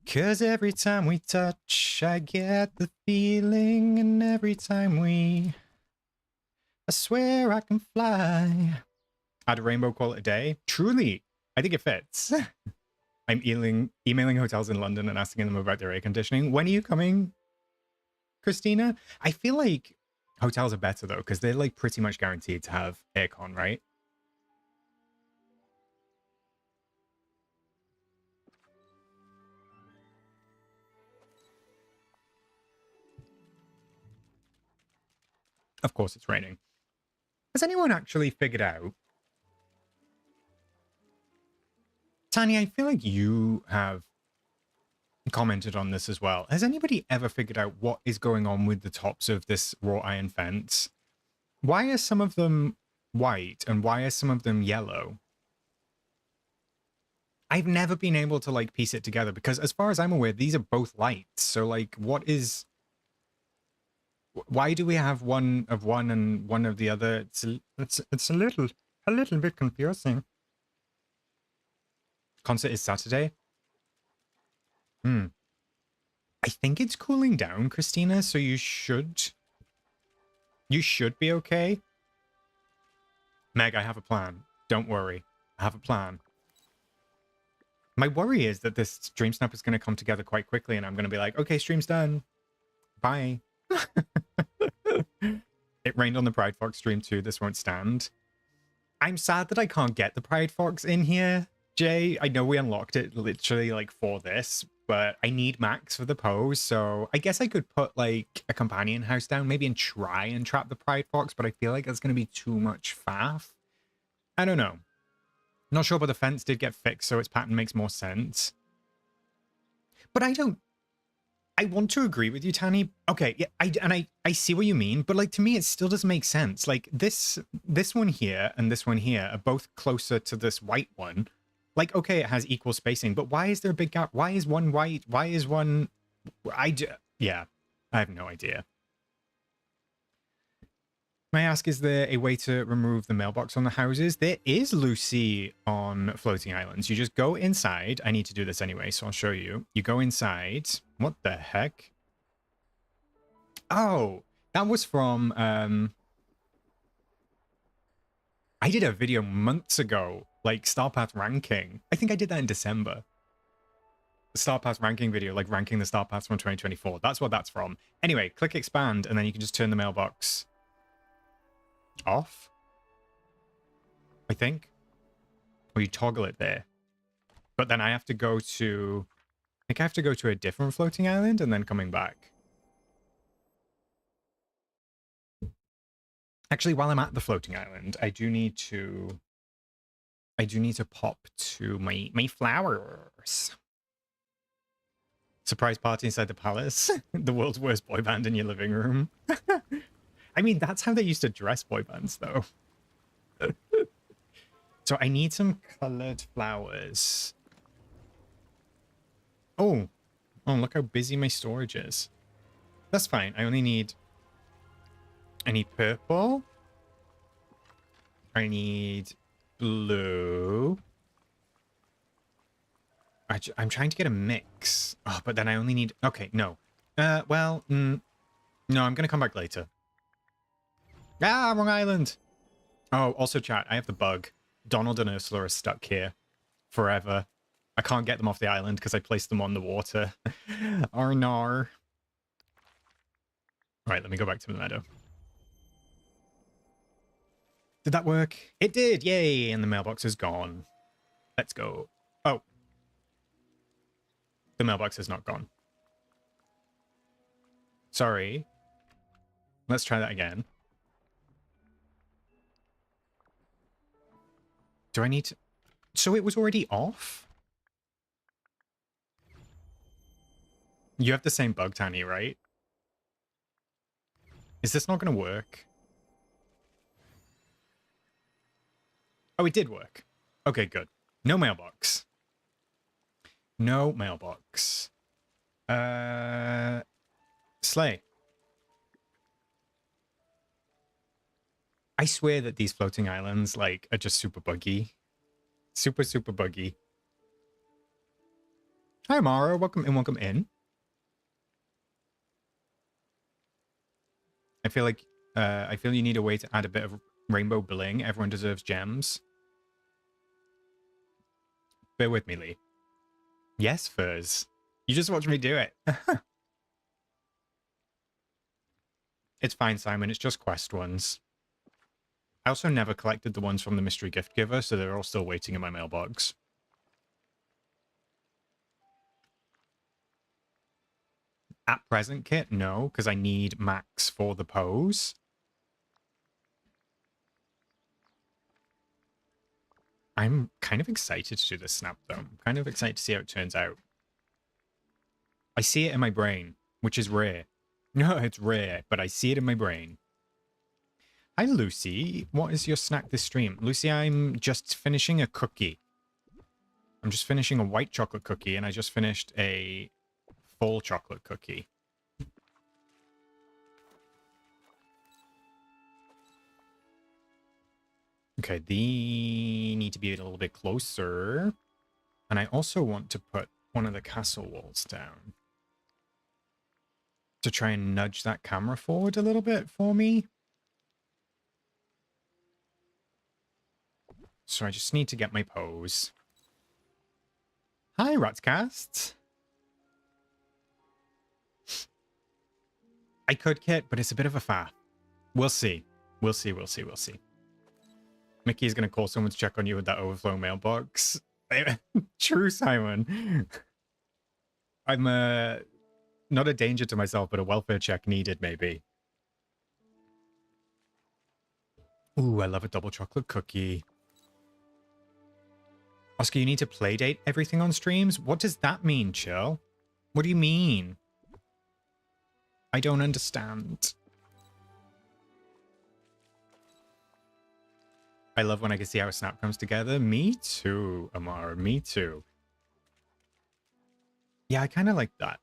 Cause every time we touch, I get the feeling, and every time I swear I can fly. Add a rainbow, call it a day. Truly, I think it fits. I'm emailing hotels in London and asking them about their air conditioning. When are you coming, Christina? I feel like hotels are better though, because they're like pretty much guaranteed to have aircon, right? Of course it's raining. Has anyone actually figured out? Tanya, I feel like you have commented on this as well. Has anybody ever figured out what is going on with the tops of this wrought iron fence? Why are some of them white and why are some of them yellow? I've never been able to like piece it together because as far as I'm aware, these are both lights. So like what is... Why do we have one of one and one of the other? It's a little bit confusing. Concert is Saturday. I think it's cooling down, Christina, so you should be okay. Meg, I have a plan. Don't worry. I have a plan. My worry is that this DreamSnap is going to come together quite quickly and I'm going to be like, okay, stream's done. Bye. It rained on the Pride Fox stream too. This won't stand. I'm sad that I can't get the Pride Fox in here, Jay. I know we unlocked it literally like for this, but I need Max for the pose. So I guess I could put like a companion house down maybe and try and trap the Pride Fox, but I feel like that's going to be too much faff. I don't know. Not sure, but the fence did get fixed, so its pattern makes more sense. But I want to agree with you, Tanny. Okay, yeah, I see what you mean, but like to me, it still doesn't make sense. Like this one here and this one here are both closer to this white one. Like, okay, it has equal spacing, but why is there a big gap? Why is one white? Why is one... Yeah, I have no idea. May I ask, is there a way to remove the mailbox on the houses? There is, Lucy, on Floating Islands. You just go inside. I need to do this anyway, so I'll show you. You go inside. What the heck? Oh, that was from... I did a video months ago, like Star Path ranking. I think I did that in December. The Star Path ranking video, like ranking the Star Paths from 2024. That's what that's from. Anyway, click expand, and then you can just turn the mailbox off, I think. Or you toggle it there. But then I have to go to... I think I have to go to a different floating island and then coming back. Actually, while I'm at the floating island, I do need to pop to my flowers. Surprise party inside the palace. The world's worst boy band in your living room. I mean, that's how they used to dress boy bands, though. So I need some colored flowers. Oh, look how busy my storage is. That's fine. I need purple. I need blue. I'm trying to get a mix. Oh, but then I only need... Okay, no. No, I'm going to come back later. Ah, wrong island. Oh, also chat, I have the bug. Donald and Ursula are stuck here forever. I can't get them off the island because I placed them on the water. Arnar. Right, let me go back to the meadow. Did that work? It did! Yay! And the mailbox is gone. Let's go. Oh. The mailbox is not gone. Sorry. Let's try that again. Do I need to... So it was already off? You have the same bug, Tanny, right? Is this not going to work? Oh, it did work. Okay, good. No mailbox. No mailbox. Slay. I swear that these floating islands, like, are just super buggy. Super, super buggy. Hi, Mara. Welcome in, welcome in. I feel like, you need a way to add a bit of rainbow bling. Everyone deserves gems. Bear with me, Lee. Yes, Furs. You just watch me do it. It's fine, Simon. It's just quest ones. I also never collected the ones from the mystery gift giver, so they're all still waiting in my mailbox. At present, Kit? No, because I need max for the pose. I'm kind of excited to do this snap, though. I'm kind of excited to see how it turns out. I see it in my brain, which is rare. No, it's rare, but I see it in my brain. Hi, Lucy. What is your snack this stream? Lucy, I'm just finishing a cookie. I'm just finishing a white chocolate cookie, and I just finished a full chocolate cookie. Okay, they need to be a little bit closer. And I also want to put one of the castle walls down to try and nudge that camera forward a little bit for me. So I just need to get my pose. Hi, Ratscast. I could, Kit, but it's a bit of a faff. We'll see. We'll see, we'll see, we'll see. Mickey's going to call someone to check on you with that overflow mailbox. True, Simon. I'm not a danger to myself, but a welfare check needed, maybe. Ooh, I love a double chocolate cookie. Oscar, you need to playdate everything on streams? What does that mean, Chill? What do you mean? I don't understand. I love when I can see how a snap comes together. Me too, Amara. Me too. Yeah, I kind of like that.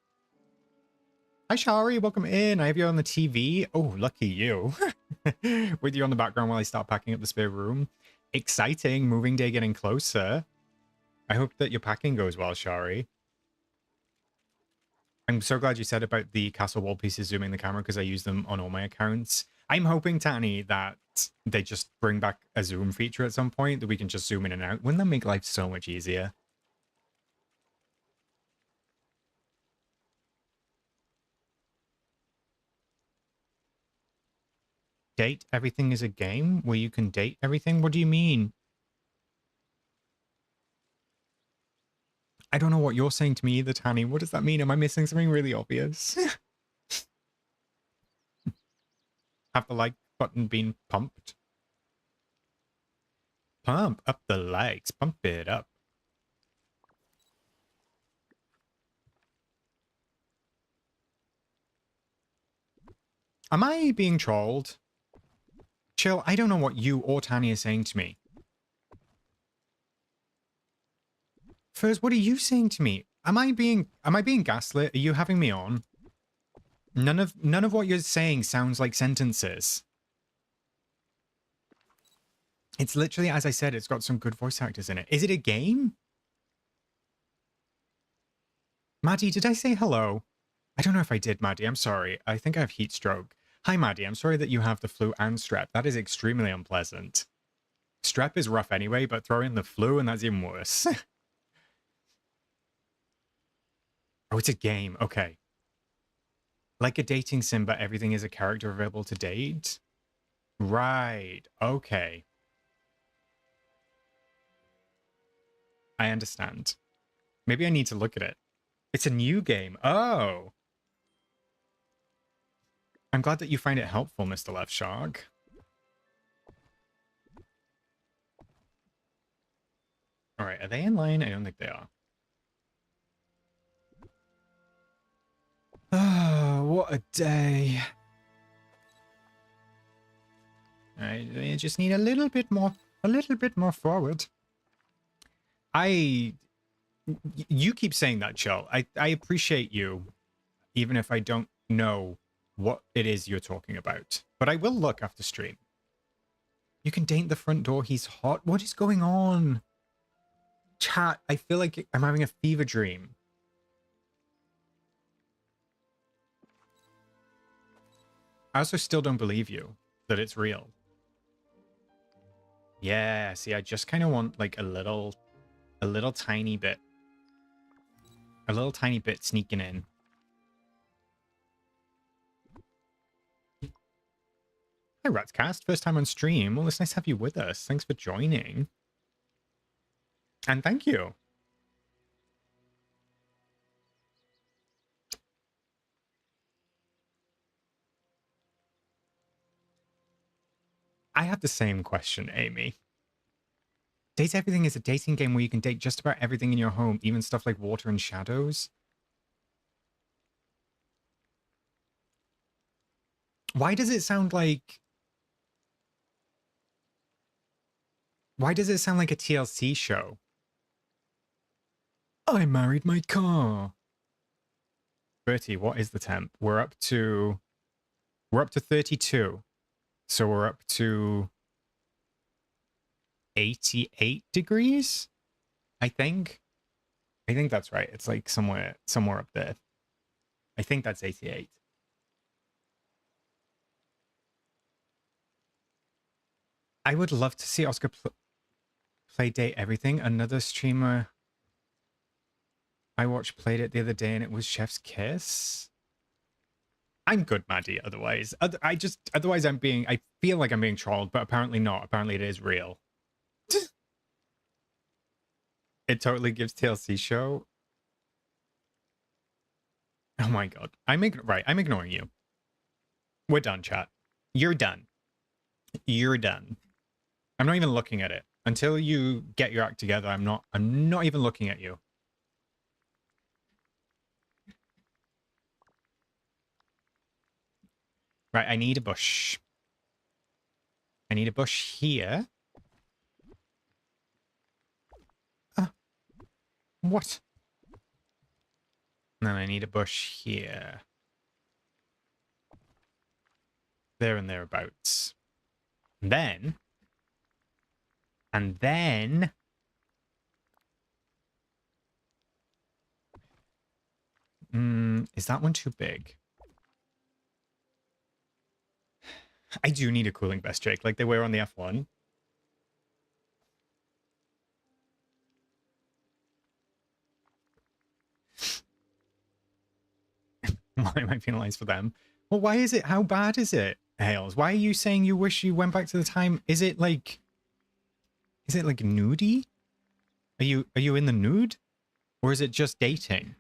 Hi, Shari. Welcome in. I have you on the TV. Oh, lucky you. With you on the background while I start packing up the spare room. Exciting. Moving day getting closer. I hope that your packing goes well, Shari. I'm so glad you said about the castle wall pieces zooming the camera because I use them on all my accounts. I'm hoping, Tanny, that they just bring back a zoom feature at some point that we can just zoom in and out. Wouldn't that make life so much easier? Date everything is a game where you can date everything? What do you mean? I don't know what you're saying to me either, Tanny. What does that mean? Am I missing something really obvious? Have the like button been pumped? Pump up the likes. Pump it up. Am I being trolled? Chill, I don't know what you or Tanny are saying to me. Furs, what are you saying to me? Am I being gaslit? Are you having me on? None of what you're saying sounds like sentences. It's literally, as I said, it's got some good voice actors in it. Is it a game? Maddie, did I say hello? I don't know if I did, Maddie. I'm sorry. I think I have heat stroke. Hi, Maddie. I'm sorry that you have the flu and strep. That is extremely unpleasant. Strep is rough anyway, but throw in the flu and that's even worse. Oh, it's a game. Okay. Like a dating sim, but everything is a character available to date? Right. Okay. I understand. Maybe I need to look at it. It's a new game. Oh. I'm glad that you find it helpful, Mr. Left Shark. All right, are they in line? I don't think they are. Oh, what a day. I just need a little bit more forward. You keep saying that, Chell. I appreciate you, even if I don't know what it is you're talking about. But I will look after stream. You can date the front door. He's hot. What is going on? Chat, I feel like I'm having a fever dream. I also still don't believe you that it's real. Yeah, see, I just kind of want like a little tiny bit. A little tiny bit sneaking in. Hi, Ratscast. First time on stream. Well, it's nice to have you with us. Thanks for joining. And thank you. I have the same question, Amy. Date Everything is a dating game where you can date just about everything in your home, even stuff like water and shadows. Why does it sound like... Why does it sound like a TLC show? I married my car. Bertie, what is the temp? We're up to 32. So we're up to 88 degrees, I think. I think that's right. It's like somewhere up there. I think that's 88. I would love to see Oscar play Date Everything. Another streamer I watched played it the other day and it was Chef's Kiss. I'm good, Maddie, otherwise. Otherwise I feel like I'm being trolled, but apparently not. Apparently it is real. It totally gives TLC show. Oh my god. I'm ignoring you. We're done, chat. You're done. You're done. I'm not even looking at it. Until you get your act together, I'm not even looking at you. Right, I need a bush. I need a bush here. What? And then I need a bush here. There and thereabouts. And then... is that one too big? I do need a cooling vest, Jake, like they were on the F1. Why am I penalized for them? Well, why is it? How bad is it? Hales, why are you saying you wish you went back to the time? Is it like nudie? Are you in the nude? Or is it just dating?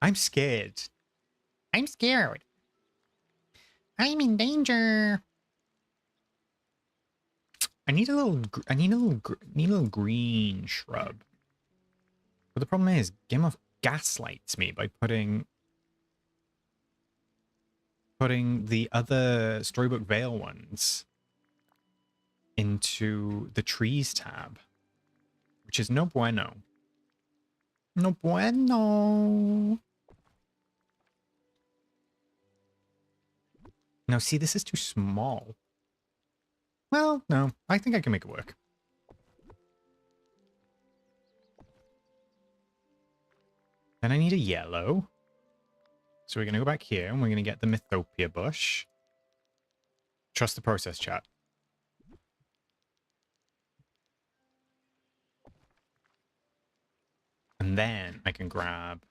I'm scared. I'm scared. I'm in danger. I need a little green shrub. But the problem is, Game of gaslights me by putting the other Storybook Vale ones into the trees tab, which is no bueno. No bueno. No, see, this is too small. Well, no, I think I can make it work. Then I need a yellow. So we're going to go back here and we're going to get the Mythopia bush. Trust the process, chat. And then I can grab...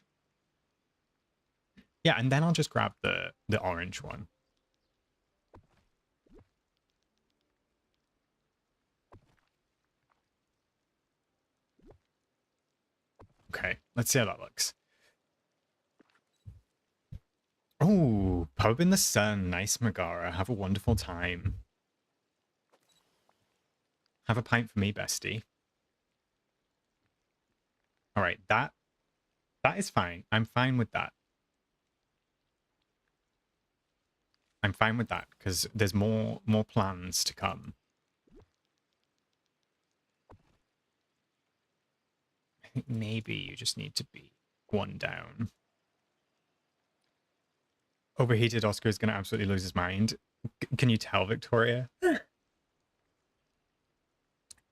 Yeah, and then I'll just grab the orange one. Okay, let's see how that looks. Oh, pub in the sun. Nice, Megara. Have a wonderful time. Have a pint for me, bestie. All right, that is fine. I'm fine with that. I'm fine with that because there's more plans to come. I think maybe you just need to be one down. Overheated Oscar is going to absolutely lose his mind. Can you tell, Victoria?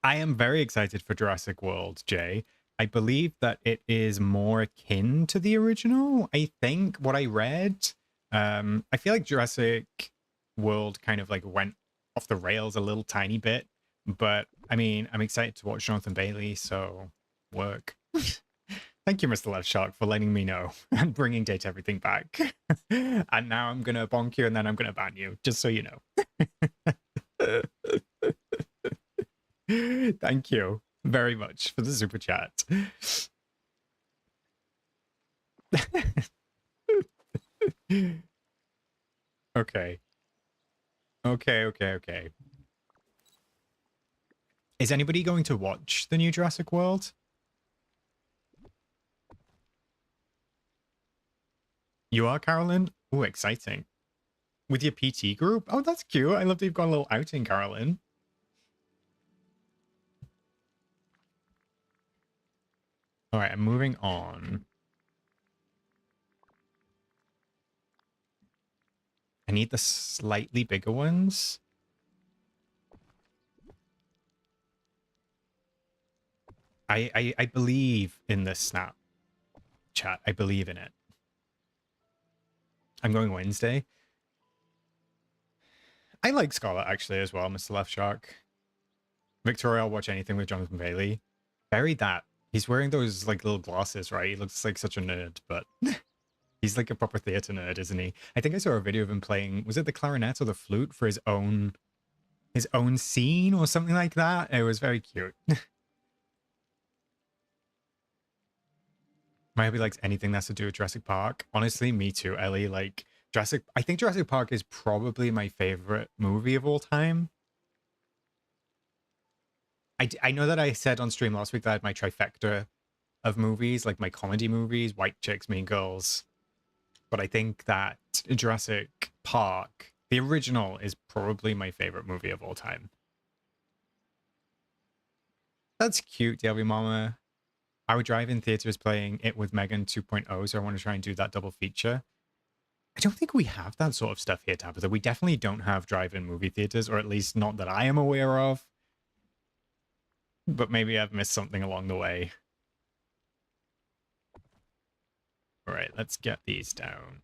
I am very excited for Jurassic World, Jay. I believe that it is more akin to the original. I think what I read, I feel like Jurassic World kind of like went off the rails a little tiny bit, but I mean, I'm excited to watch Jonathan Bailey, so work. Thank you, Mr. Left Shark, for letting me know and bringing Date Everything back. And now I'm going to bonk you and then I'm going to ban you, just so you know. Thank you very much for the super chat. Okay. Okay. Is anybody going to watch the new Jurassic World? You are, Carolyn? Oh, exciting. With your PT group? Oh, that's cute. I love that you've got a little outing, Carolyn. All right, I'm moving on. I need the slightly bigger ones. I believe in this snap chat. I believe in it. I'm going Wednesday. I like Scarlet actually as well, Mr. Left Shark. Victoria, I'll watch anything with Jonathan Bailey. Bury that. He's wearing those like little glasses, right? He looks like such a nerd, but he's like a proper theater nerd, isn't he? I think I saw a video of him playing, was it the clarinet or the flute for his own scene or something like that? It was very cute. My hubby likes anything that's to do with Jurassic Park. Honestly, me too, Ellie. Like I think Jurassic Park is probably my favorite movie of all time. I know that I said on stream last week that I had my trifecta of movies, like my comedy movies, White Chicks, Mean Girls. But I think that Jurassic Park, the original, is probably my favorite movie of all time. That's cute, DLB Mama. Our drive-in theater is playing it with Megan 2.0, so I want to try and do that double feature. I don't think we have that sort of stuff here, Tabitha. We definitely don't have drive-in movie theaters, or at least not that I am aware of. But maybe I've missed something along the way. All right, let's get these down.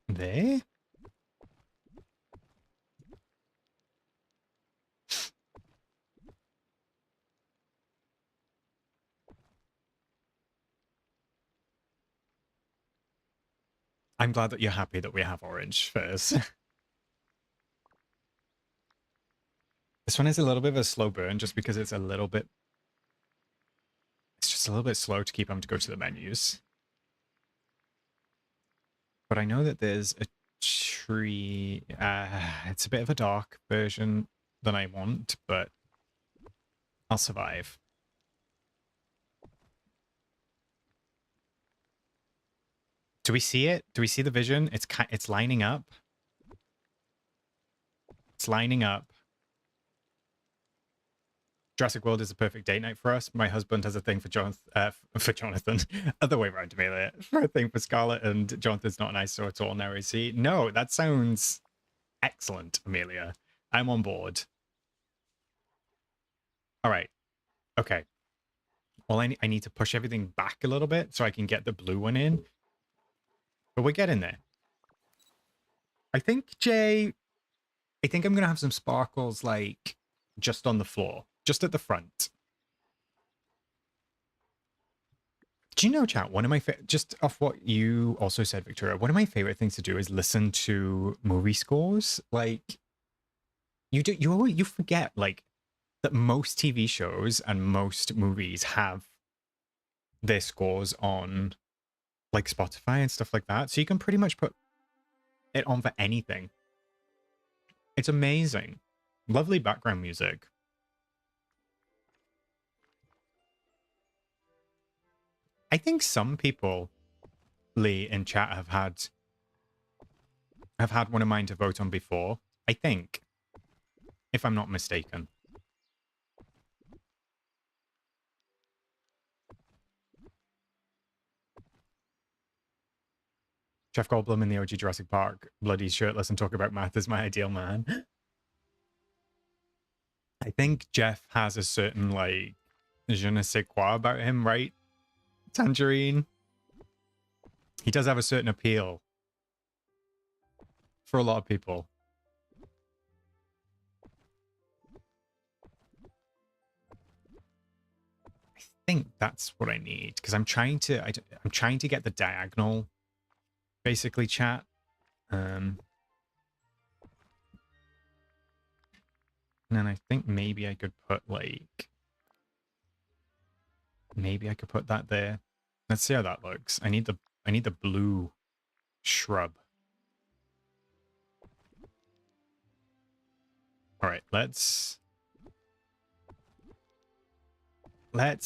There? I'm glad that you're happy that we have orange first. This one is a little bit of a slow burn just because it's just a little bit slow to keep having to go to the menus. But I know that there's a tree. It's a bit of a dark version than I want, but I'll survive. Do we see it? Do we see the vision? It's lining up. It's lining up. Jurassic World is a perfect date night for us. My husband has a thing for Jonathan. Other way around, Amelia. For a thing for Scarlett, and Jonathan's not nice at all now, is he? No, that sounds excellent, Amelia. I'm on board. All right. Okay. Well, I need to push everything back a little bit so I can get the blue one in. But we're getting there. I think, Jay, I think I'm going to have some sparkles, like, just on the floor. Just at the front. Do you know, chat, one of my just off what you also said, Victoria, one of my favorite things to do is listen to movie scores. Like, you forget, like, that most TV shows and most movies have their scores on, like, Spotify and stuff like that. So you can pretty much put it on for anything. It's amazing. Lovely background music. I think some people, Lee, in chat have had one of mine to vote on before. I think, if I'm not mistaken. Jeff Goldblum in the OG Jurassic Park, bloody shirtless and talk about math is my ideal man. I think Jeff has a certain, like, je ne sais quoi about him, right? Tangerine. He does have a certain appeal for a lot of people. I think that's what I need because I'm trying to get the diagonal, basically, chat. And then I think maybe I could put, like, maybe I could put that there. Let's see how that looks. I need the blue shrub. All right, let's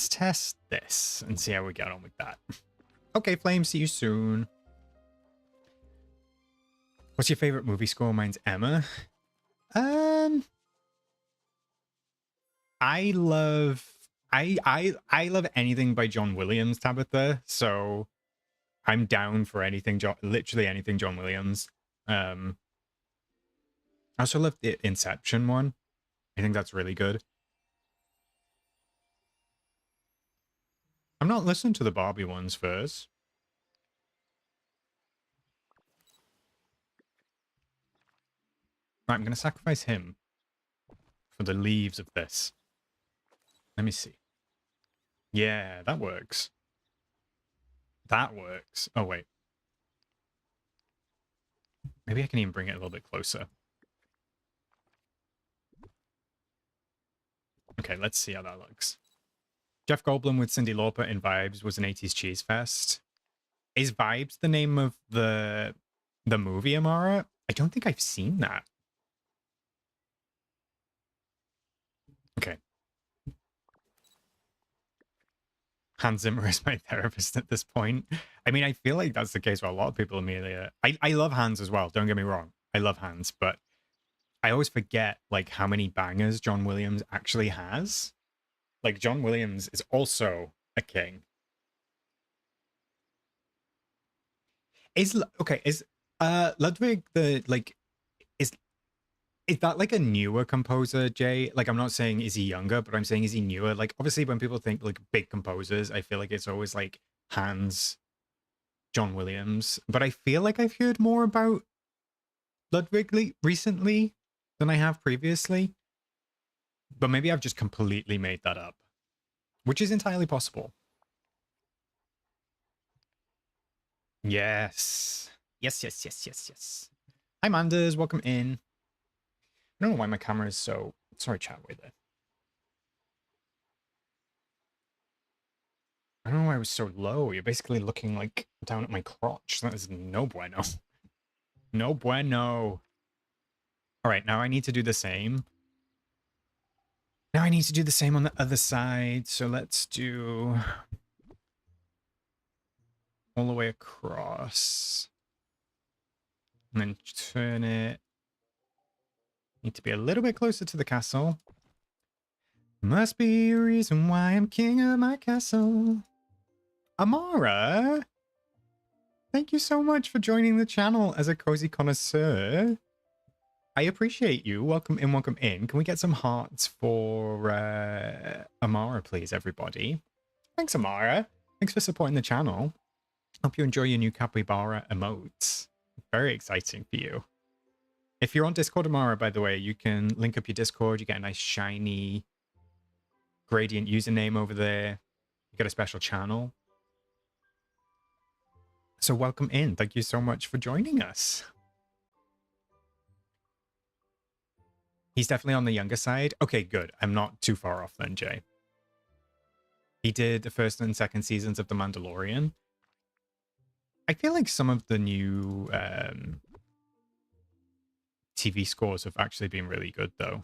test this and see how we get on with that. Okay, Flame, see you soon. What's your favorite movie score? Mine's Emma. I love anything by John Williams, Tabitha. So I'm down for anything, literally anything John Williams. I also love the Inception one. I think that's really good. I'm not listening to the Barbie ones first. Right, I'm going to sacrifice him for the leaves of this. Let me see. Yeah, that works. That works. Oh, wait. Maybe I can even bring it a little bit closer. Okay, let's see how that looks. Jeff Goldblum with Cyndi Lauper in Vibes was an 80s cheese fest. Is Vibes the name of the movie, Amara? I don't think I've seen that. Okay. Hans Zimmer is my therapist at this point. I mean, I feel like that's the case for a lot of people, Amelia. I love Hans as well, don't get me wrong. I love Hans, but I always forget, like, how many bangers John Williams actually has. Like, John Williams is also a king. Is Ludwig the, like, is that, like, a newer composer, Jay? Like, I'm not saying is he younger, but I'm saying is he newer? Like, obviously when people think, like, big composers, I feel like it's always, like, Hans, John Williams. But I feel like I've heard more about Ludwig recently than I have previously. But maybe I've just completely made that up, which is entirely possible. Yes. Yes, yes, yes, yes, yes. Hi, Manders. Welcome in. I don't know why my camera is so... Sorry, chat, wait there. I don't know why it was so low. You're basically looking, like, down at my crotch. That is no bueno. No bueno. All right, now I need to do the same. Now I need to do the same on the other side. So let's do... all the way across. And then turn it. Need to be a little bit closer to the castle. Must be a reason why I'm king of my castle. Amara, thank you so much for joining the channel as a cozy connoisseur. I appreciate you. Welcome in, welcome in. Can we get some hearts for Amara, please, everybody? Thanks, Amara. Thanks for supporting the channel. Hope you enjoy your new capybara emotes. Very exciting for you. If you're on Discord, Amara, by the way, you can link up your Discord. You get a nice shiny gradient username over there. You get a special channel. So welcome in. Thank you so much for joining us. He's definitely on the younger side. Okay, good. I'm not too far off then, Jay. He did the first and second seasons of The Mandalorian. I feel like some of the new TV scores have actually been really good, though.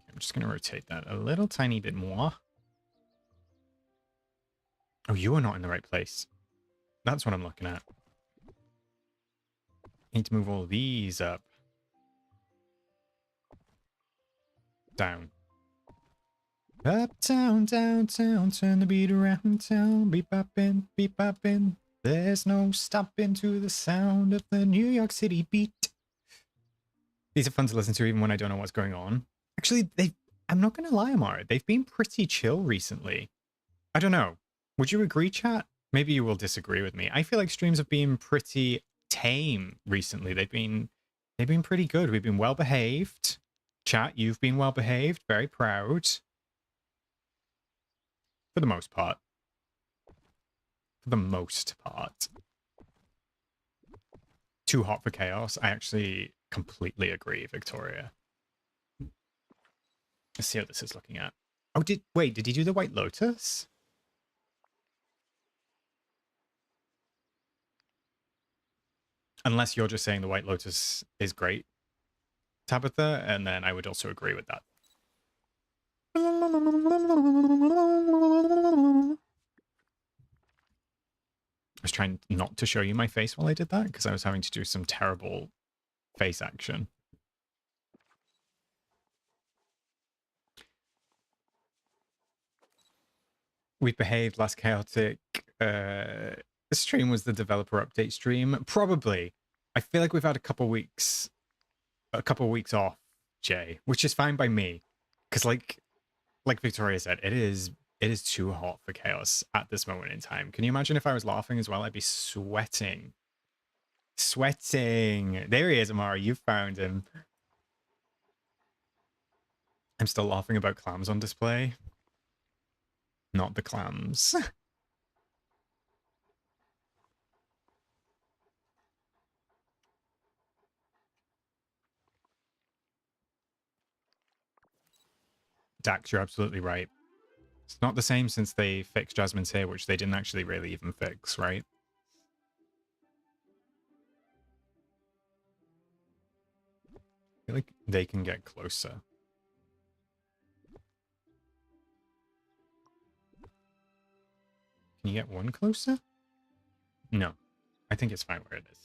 I'm just going to rotate that a little tiny bit more. Oh, you are not in the right place. That's what I'm looking at. Need to move all these up. Down. Uptown, downtown, turn the beat around town. Beep boppin', beep boppin'. There's no stopping to the sound of the New York City beat. These are fun to listen to even when I don't know what's going on. Actually, I'm not going to lie, Amara. They've been pretty chill recently. I don't know. Would you agree, chat? Maybe you will disagree with me. I feel like streams have been pretty tame recently. They've been pretty good. We've been well behaved. Chat, you've been well behaved. Very proud. For the most part. For the most part. Too hot for chaos. I actually completely agree, Victoria. Let's see how this is looking at. Oh, did he do the White Lotus? Unless you're just saying the White Lotus is great, Tabitha, and then I would also agree with that. I was trying not to show you my face while I did that because I was having to do some terrible face action. We behaved less chaotic. The stream was the developer update stream. Probably. I feel like we've had a couple weeks off, Jay, which is fine by me. Because like Victoria said, it is too hot for chaos at this moment in time. Can you imagine if I was laughing as well? I'd be sweating. Sweating. There he is, Amara. You found him. I'm still laughing about clams on display. Not the clams. Dax, you're absolutely right. It's not the same since they fixed Jasmine's hair, which they didn't actually really even fix, right? I feel like they can get closer. Can you get one closer? No. I think it's fine where it is.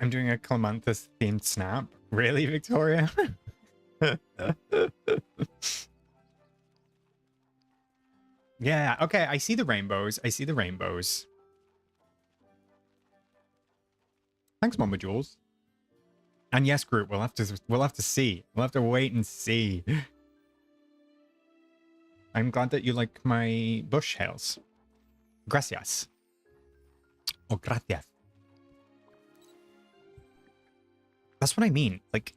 I'm doing a Clemanthus themed snap. Really, Victoria? Yeah, okay, I see the rainbows. I see the rainbows. Thanks, Mama Jules. And yes, group, we'll have to see. We'll have to wait and see. I'm glad that you like my bush hails. Gracias. Oh, gracias. That's what I mean. Like,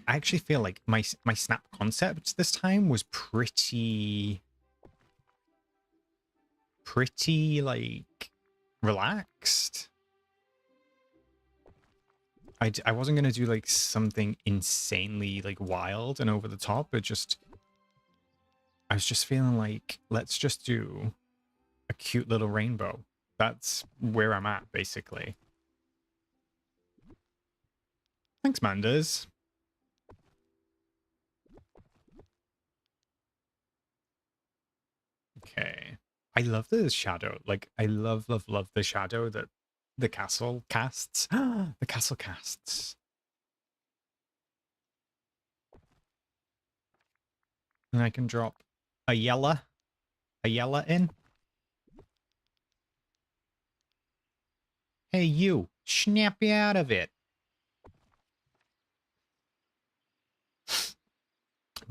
I actually feel like my snap concept this time was pretty like relaxed. I wasn't gonna do like something insanely like wild and over the top, but just I was just feeling like let's just do a cute little rainbow. That's where I'm at basically. Thanks, Manders. Okay. I love the shadow. Like, I love the shadow that the castle casts. The castle casts. And I can drop a yellow in. Hey, you. Snap you out of it.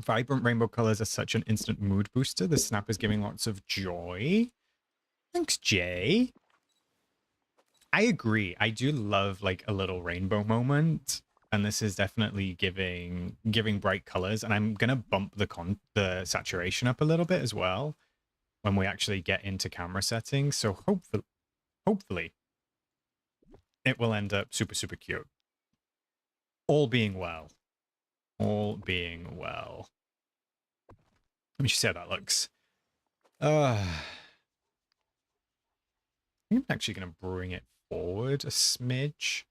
Vibrant rainbow colors are such an instant mood booster. The snap is giving lots of joy. Thanks, Jay. I agree. I do love like a little rainbow moment, and this is definitely giving bright colors. And I'm gonna bump the saturation up a little bit as well when we actually get into camera settings. So hopefully it will end up super cute. All being well. All being well. Let me just see how that looks. I'm actually gonna bring it forward a smidge.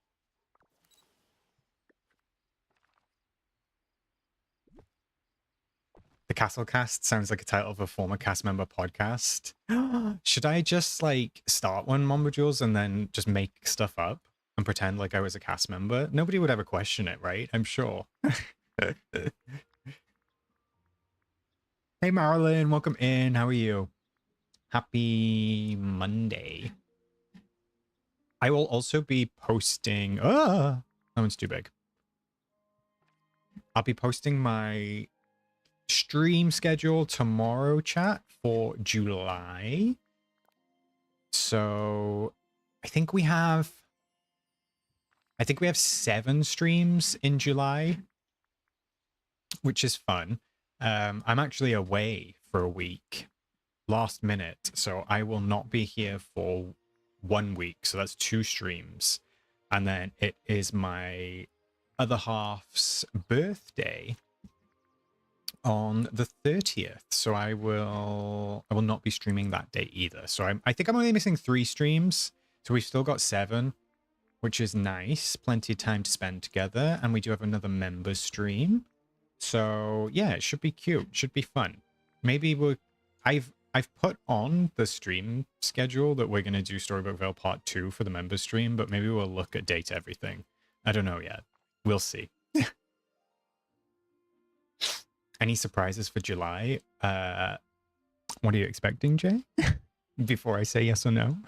The Castle Cast sounds like a title of a former cast member podcast. Should I just like start one, Momba Jules, and then just make stuff up and pretend like I was a cast member? Nobody would ever question it, right? I'm sure. Hey, Marilyn, welcome in. How are you? Happy Monday. I will also be posting... that one's too big. I'll be posting my stream schedule tomorrow, chat, for July. So I think we have 7 streams in July, which is fun. I'm actually away for a week, last minute, so I will not be here for 1 week. So that's 2 streams, and then it is my other half's birthday on the 30th, so I will not be streaming that day either. So I think I'm only missing 3 streams, so we've still got 7, which is nice. Plenty of time to spend together, and we do have another member stream. So yeah, it should be cute. Should be fun. Maybe I've put on the stream schedule that we're gonna do Storybook Vale Part 2 for the member stream, but maybe we'll look at date everything. I don't know yet. We'll see. Any surprises for July? What are you expecting, Jay? Before I say yes or no.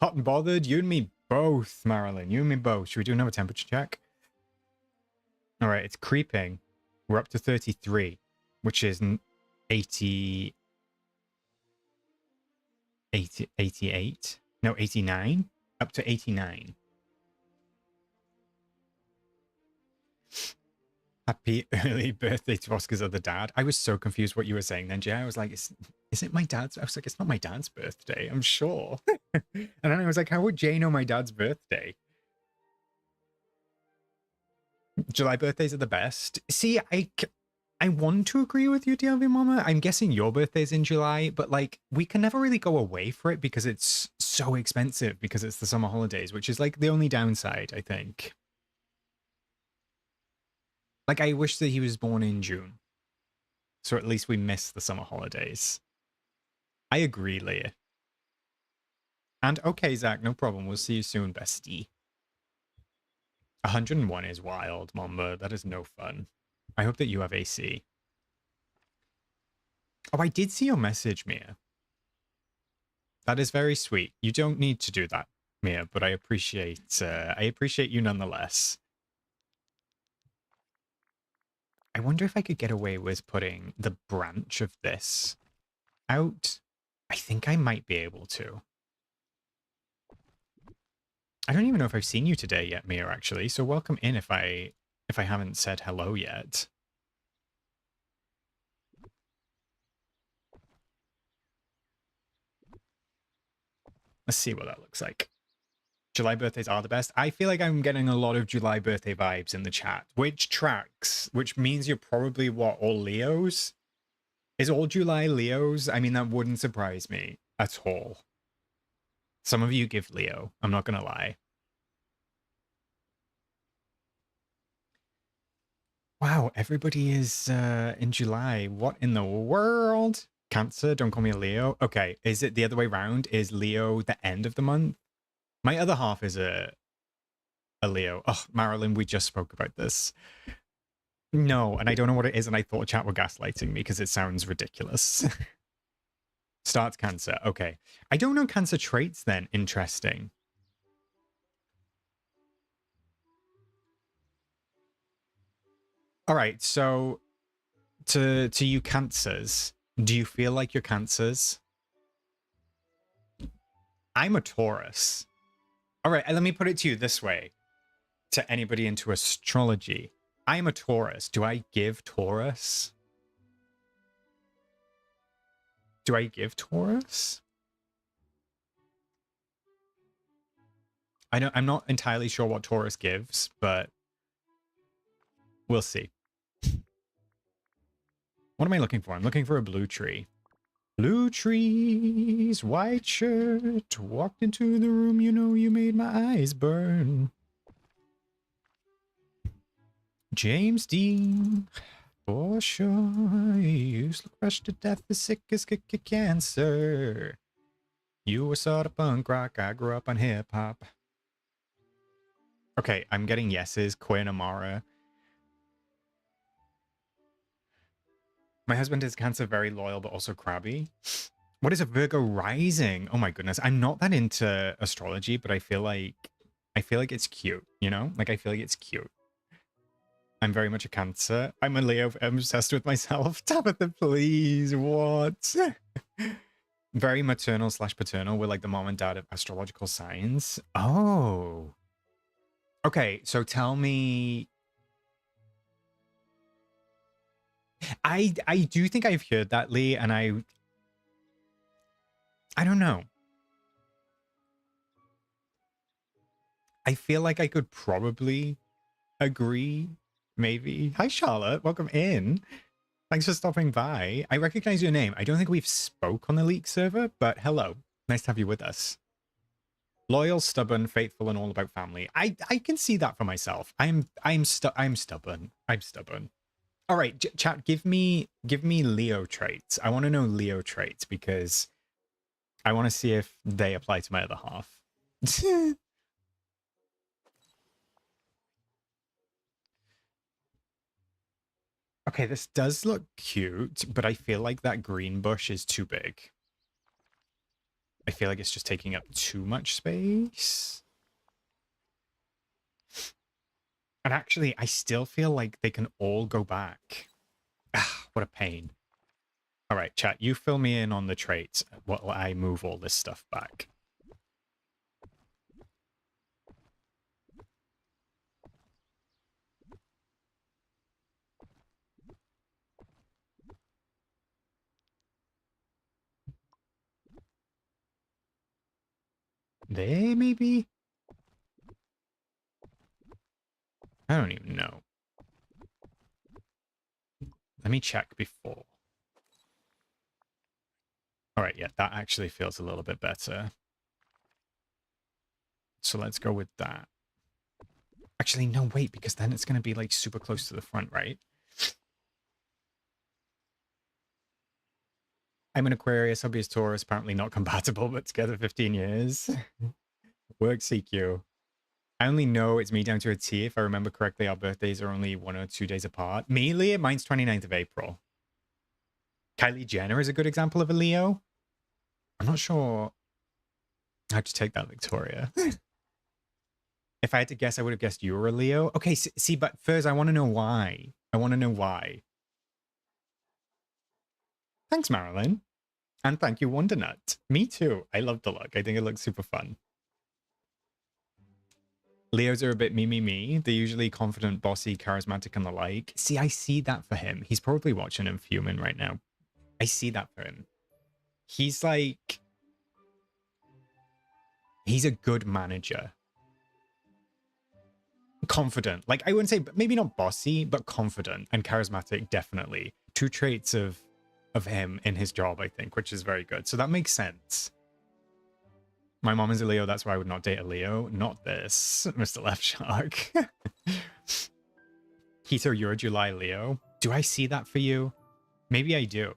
Hot and bothered? You and me both, Marilyn. You and me both. Should we do another temperature check? All right, it's creeping. We're up to 33, which is 88. No, 89. Up to 89. Happy early birthday to Oscar's other dad. I was so confused what you were saying then, Jay. I was like, is it my dad's? I was like, it's not my dad's birthday, I'm sure. And then I was like, how would Jay know my dad's birthday? July birthdays are the best. See, I want to agree with you, DLV Mama. I'm guessing your birthday's in July, but like we can never really go away for it because it's so expensive because it's the summer holidays, which is like the only downside, I think. Like, I wish that he was born in June. So at least we miss the summer holidays. I agree, Leah. And okay, Zach, no problem. We'll see you soon, bestie. 101 is wild, Mamba. That is no fun. I hope that you have AC. Oh, I did see your message, Mia. That is very sweet. You don't need to do that, Mia, but I appreciate you nonetheless. I wonder if I could get away with putting the branch of this out. I think I might be able to. I don't even know if I've seen you today yet, Mia, actually. So welcome in if I if I haven't said hello yet. Let's see what that looks like. July birthdays are the best. I feel like I'm getting a lot of July birthday vibes in the chat, which tracks, which means you're probably, what, all Leos? Is all July Leos? I mean, that wouldn't surprise me at all. Some of you give Leo, I'm not going to lie. Wow, everybody is in July. What in the world? Cancer, don't call me a Leo. Okay, is it the other way around? Is Leo the end of the month? My other half is a Leo. Oh, Marilyn, we just spoke about this. No, and I don't know what it is, and I thought chat were gaslighting me because it sounds ridiculous. Starts Cancer. Okay. I don't know Cancer traits then. Interesting. All right, so to you Cancers, do you feel like you're Cancers? I'm a Taurus. All right, let me put it to you this way. To anybody into astrology, I'm a Taurus. Do I give Taurus? Do I give Taurus? I'm not entirely sure what Taurus gives, but we'll see. What am I looking for? I'm looking for a blue tree. Blue trees, white shirt, walked into the room, you know you made my eyes burn. James Dean, for sure, you used to crush to death, the sickest cancer. You were sort of punk rock, I grew up on hip-hop. Okay, I'm getting yeses, Quinn, Amara. My husband is Cancer, very loyal, but also crabby. What is a Virgo rising? Oh my goodness. I'm not that into astrology, but I feel like it's cute, you know? Like I feel like it's cute. I'm very much a Cancer. I'm a Leo. I'm obsessed with myself. Tabitha, please. What? Very maternal / paternal. We're like the mom and dad of astrological signs. Oh. Okay, so tell me. I do think I've heard that, Lee, and I don't know. I feel like I could probably agree, maybe. Hi, Charlotte. Welcome in. Thanks for stopping by. I recognize your name. I don't think we've spoke on the Leak server, but hello. Nice to have you with us. Loyal, stubborn, faithful, and all about family. I can see that for myself. I'm stubborn. I'm stubborn. All right, chat. Give me Leo traits. I want to know Leo traits because I want to see if they apply to my other half. Okay, this does look cute, but I feel like that green bush is too big. I feel like it's just taking up too much space. And actually, I still feel like they can all go back. Ah, what a pain. All right, chat, you fill me in on the traits while I move all this stuff back. They maybe? I don't even know. Let me check before. All right, yeah, that actually feels a little bit better. So let's go with that. Actually, no, wait, because then it's going to be like super close to the front, right? I'm an Aquarius, hobby is Taurus, apparently not compatible, but together 15 years. Work CQ. I only know it's me down to a T. If I remember correctly, our birthdays are only 1 or 2 days apart. Me, Leah, mine's 29th of April. Kylie Jenner is a good example of a Leo. I'm not sure how to take that, Victoria. If I had to guess, I would have guessed you were a Leo. Okay, see, but first, I want to know why. I want to know why. Thanks, Marilyn. And thank you, Wondernut. Me too. I love the look. I think it looks super fun. Leos are a bit me. They're usually confident, bossy, charismatic, and the like. See, I see that for him. He's probably watching and fuming right now. I see that for him. He's like... He's a good manager. Confident. Like, I wouldn't say, maybe not bossy, but confident and charismatic, definitely. Two traits of him in his job, I think, which is very good. So that makes sense. My mom is a Leo, that's why I would not date a Leo. Not this, Mr. Left Shark. Keto, you're a July Leo. Do I see that for you? Maybe I do.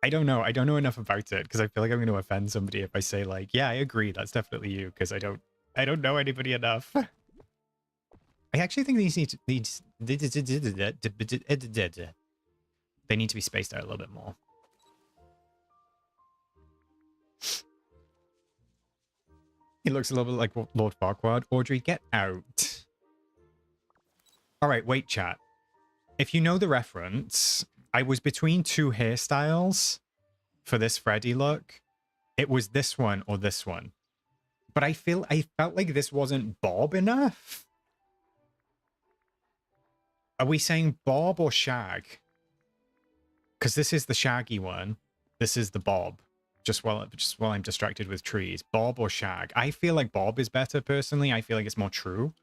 I don't know. I don't know enough about it because I feel like I'm going to offend somebody if I say like, yeah, I agree. That's definitely you because I don't know anybody enough. I actually think these need to, they need to be spaced out a little bit more. He looks a little bit like Lord Farquaad. Audrey, get out. All right, wait, chat. If you know the reference, I was between two hairstyles for this Freddy look. It was this one or this one. But I felt like this wasn't Bob enough. Are we saying Bob or Shag? Because this is the Shaggy one. This is the Bob. Just while I'm distracted with trees. Bob or Shag? I feel like Bob is better personally. I feel like it's more true.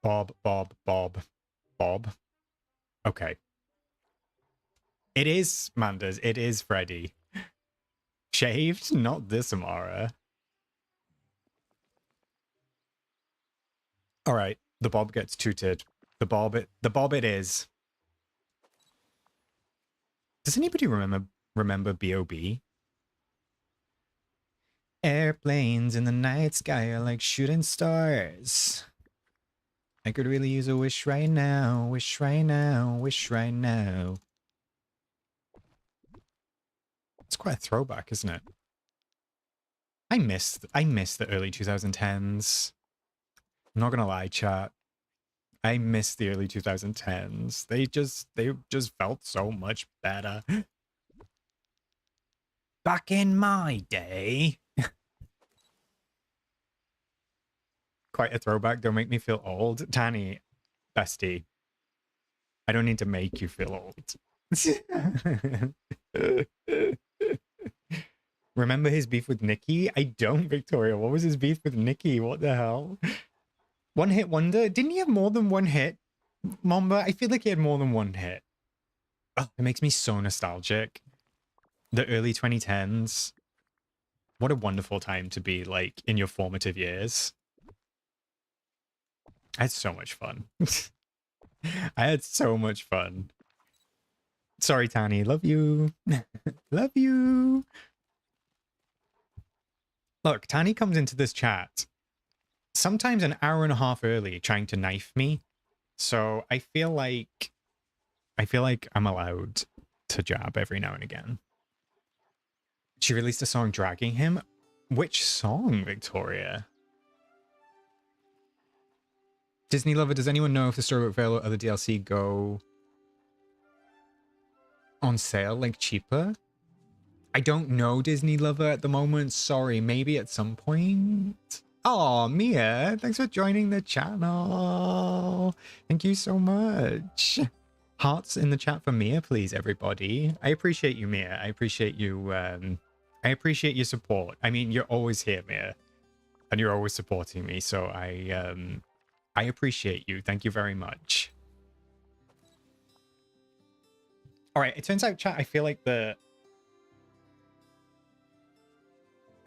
Bob. Okay. It is Manders. It is Freddy. Shaved? Not this Amara. All right. The Bob gets tooted. The Bob it is. Does anybody remember B.O.B.? Airplanes in the night sky are like shooting stars. I could really use a wish right now. Wish right now. Wish right now. It's quite a throwback, isn't it? I miss the early 2010s. I'm not gonna lie, chat. I miss the early 2010s. They just felt so much better. Back in my day. Quite a throwback. Don't make me feel old. Tanny, bestie. I don't need to make you feel old. Remember his beef with Nikki? I don't, Victoria. What was his beef with Nikki? What the hell? One hit wonder? Didn't he have more than one hit, Mamba? I feel like he had more than one hit. Oh, it makes me so nostalgic. The early 2010s. What a wonderful time to be, like, in your formative years. I had so much fun. I had so much fun. Sorry, Tani. Love you. Love you. Look, Tani comes into this chat sometimes an hour and a half early trying to knife me. So I feel like I'm allowed to jab every now and again. She released a song dragging him. Which song, Victoria? Disney Lover, does anyone know if the Storybook Vale or other DLC go on sale, like cheaper? I don't know, Disney Lover, at the moment. Sorry, maybe at some point. Oh, Mia, thanks for joining the channel. Thank you so much. Hearts in the chat for Mia, please, everybody. I appreciate you, Mia. I appreciate you. I appreciate your support. I mean, you're always here, Mia, and you're always supporting me. So I appreciate you. Thank you very much. All right. It turns out, chat, I feel like I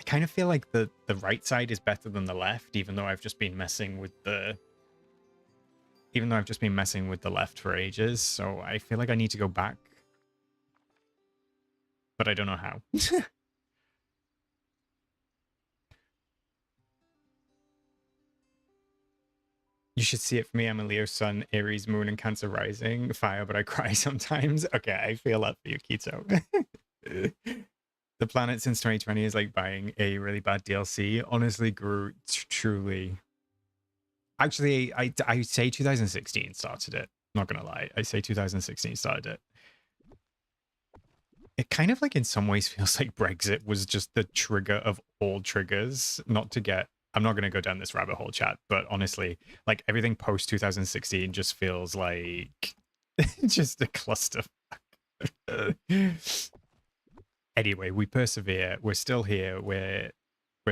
kind of feel like the right side is better than the left, even though I've just been messing with the left for ages. So I feel like I need to go back, but I don't know how. You should see it for me. I'm a Leo sun, Aries moon, and Cancer rising. Fire, but I cry sometimes. Okay, I feel that for you, Keto. The planet since 2020 is like buying a really bad DLC. Honestly, Groot, truly. Actually, I say 2016 started it. Not gonna lie. I say 2016 started it. It kind of like in some ways feels like Brexit was just the trigger of all triggers. Not to get, I'm not going to go down this rabbit hole, chat, but honestly, like everything post 2016 just feels like just a cluster. Anyway, we persevere. We're still here. We're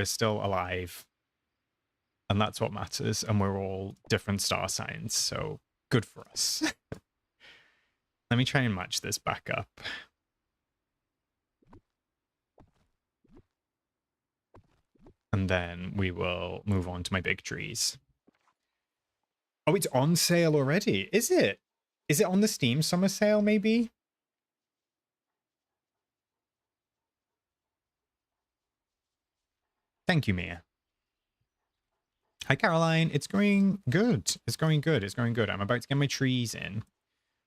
still alive. And that's what matters. And we're all different star signs. So good for us. Let me try and match this back up. And then we will move on to my big trees. Oh, it's on sale already. Is it? Is it on the Steam summer sale, maybe? Thank you, Mia. Hi, Caroline. It's going good. It's going good. It's going good. I'm about to get my trees in,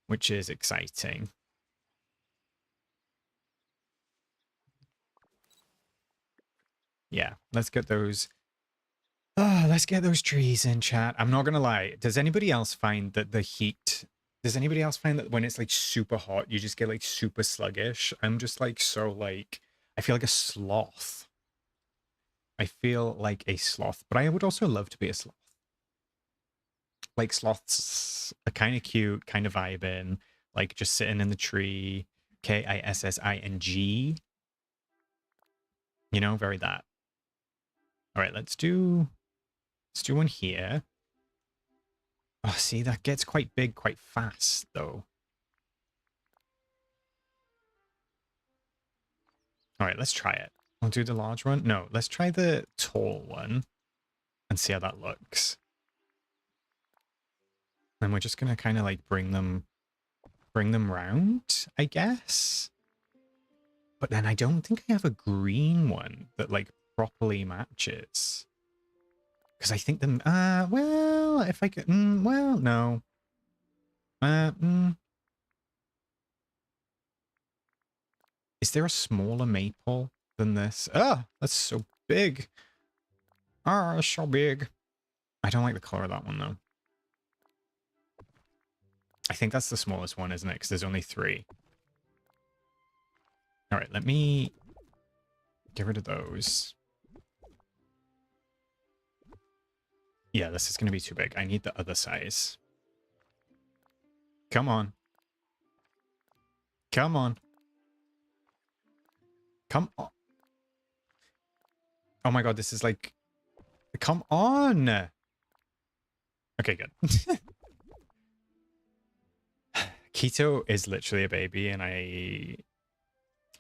which is exciting. Yeah, let's get those. Oh, let's get those trees in, chat. I'm not going to lie. Does anybody else find that the heat... Does anybody else find that when it's like super hot, you just get like super sluggish? I'm just like so like... I feel like a sloth. I feel like a sloth, but I would also love to be a sloth. Like sloths are kind of cute, kind of vibing, like just sitting in the tree. Kissing. You know, very that. All right, let's do one here. Oh, see, that gets quite big quite fast, though. All right, let's try it. We'll do the large one. No, let's try the tall one and see how that looks. And we're just gonna kind of like bring them round, I guess. But then I don't think I have a green one that like properly matches. Because I think them, well, if I could, well, no. Is there a smaller maple than this? Ah, that's so big. Ah, it's so big. I don't like the color of that one, though. I think that's the smallest one, isn't it? Because there's only 3. All right, let me get rid of those. Yeah, this is going to be too big. I need the other size. Come on. Come on. Come on. Oh my god, this is like... Come on! Okay, good. Keto is literally a baby, and I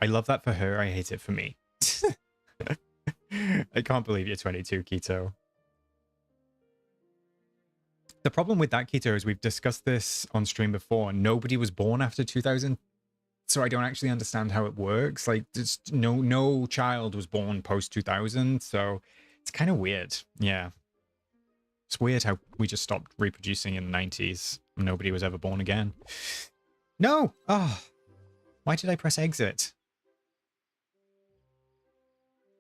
love that for her. I hate it for me. I can't believe you're 22, Keto. The problem with that, Keto, is we've discussed this on stream before. Nobody was born after 2000, so I don't actually understand how it works. Like, just no child was born post 2000, so it's kind of weird. Yeah. It's weird how we just stopped reproducing in the 90s. Nobody was ever born again. No! Oh, why did I press exit?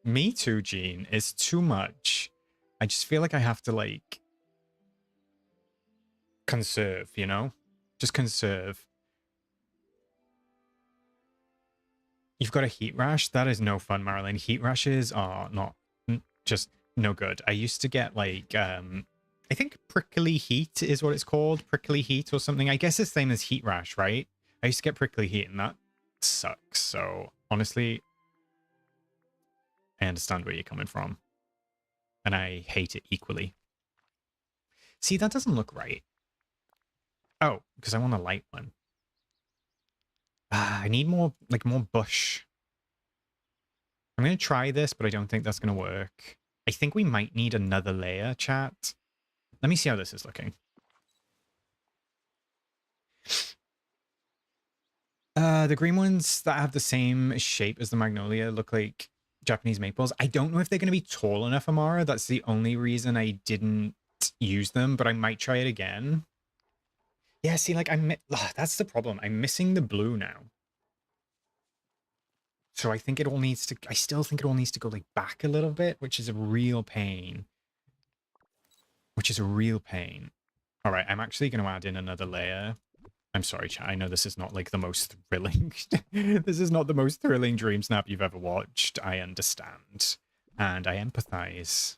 Me too, Gene. It's too much. I just feel like I have to, like, conserve, you know? Just conserve. You've got a heat rash? That is no fun, Marilyn. Heat rashes are not just no good. I used to get, like, I think prickly heat is what it's called. Prickly heat or something. I guess it's the same as heat rash, right? I used to get prickly heat, and that sucks. So, honestly, I understand where you're coming from. And I hate it equally. See, that doesn't look right. Oh, because I want a light one. I need more, like, more bush. I'm going to try this, but I don't think that's going to work. I think we might need another layer, chat. Let me see how this is looking. The green ones that have the same shape as the magnolia look like Japanese maples. I don't know if they're going to be tall enough, Amara. That's the only reason I didn't use them, but I might try it again. Yeah, see, like, that's the problem. I'm missing the blue now. So I think it all needs to... I still think it all needs to go, like, back a little bit, which is a real pain. Which is a real pain. All right, I'm actually going to add in another layer. I'm sorry, chat. I know this is not like the most thrilling. This is not the most thrilling DreamSnap you've ever watched. I understand. And I empathize.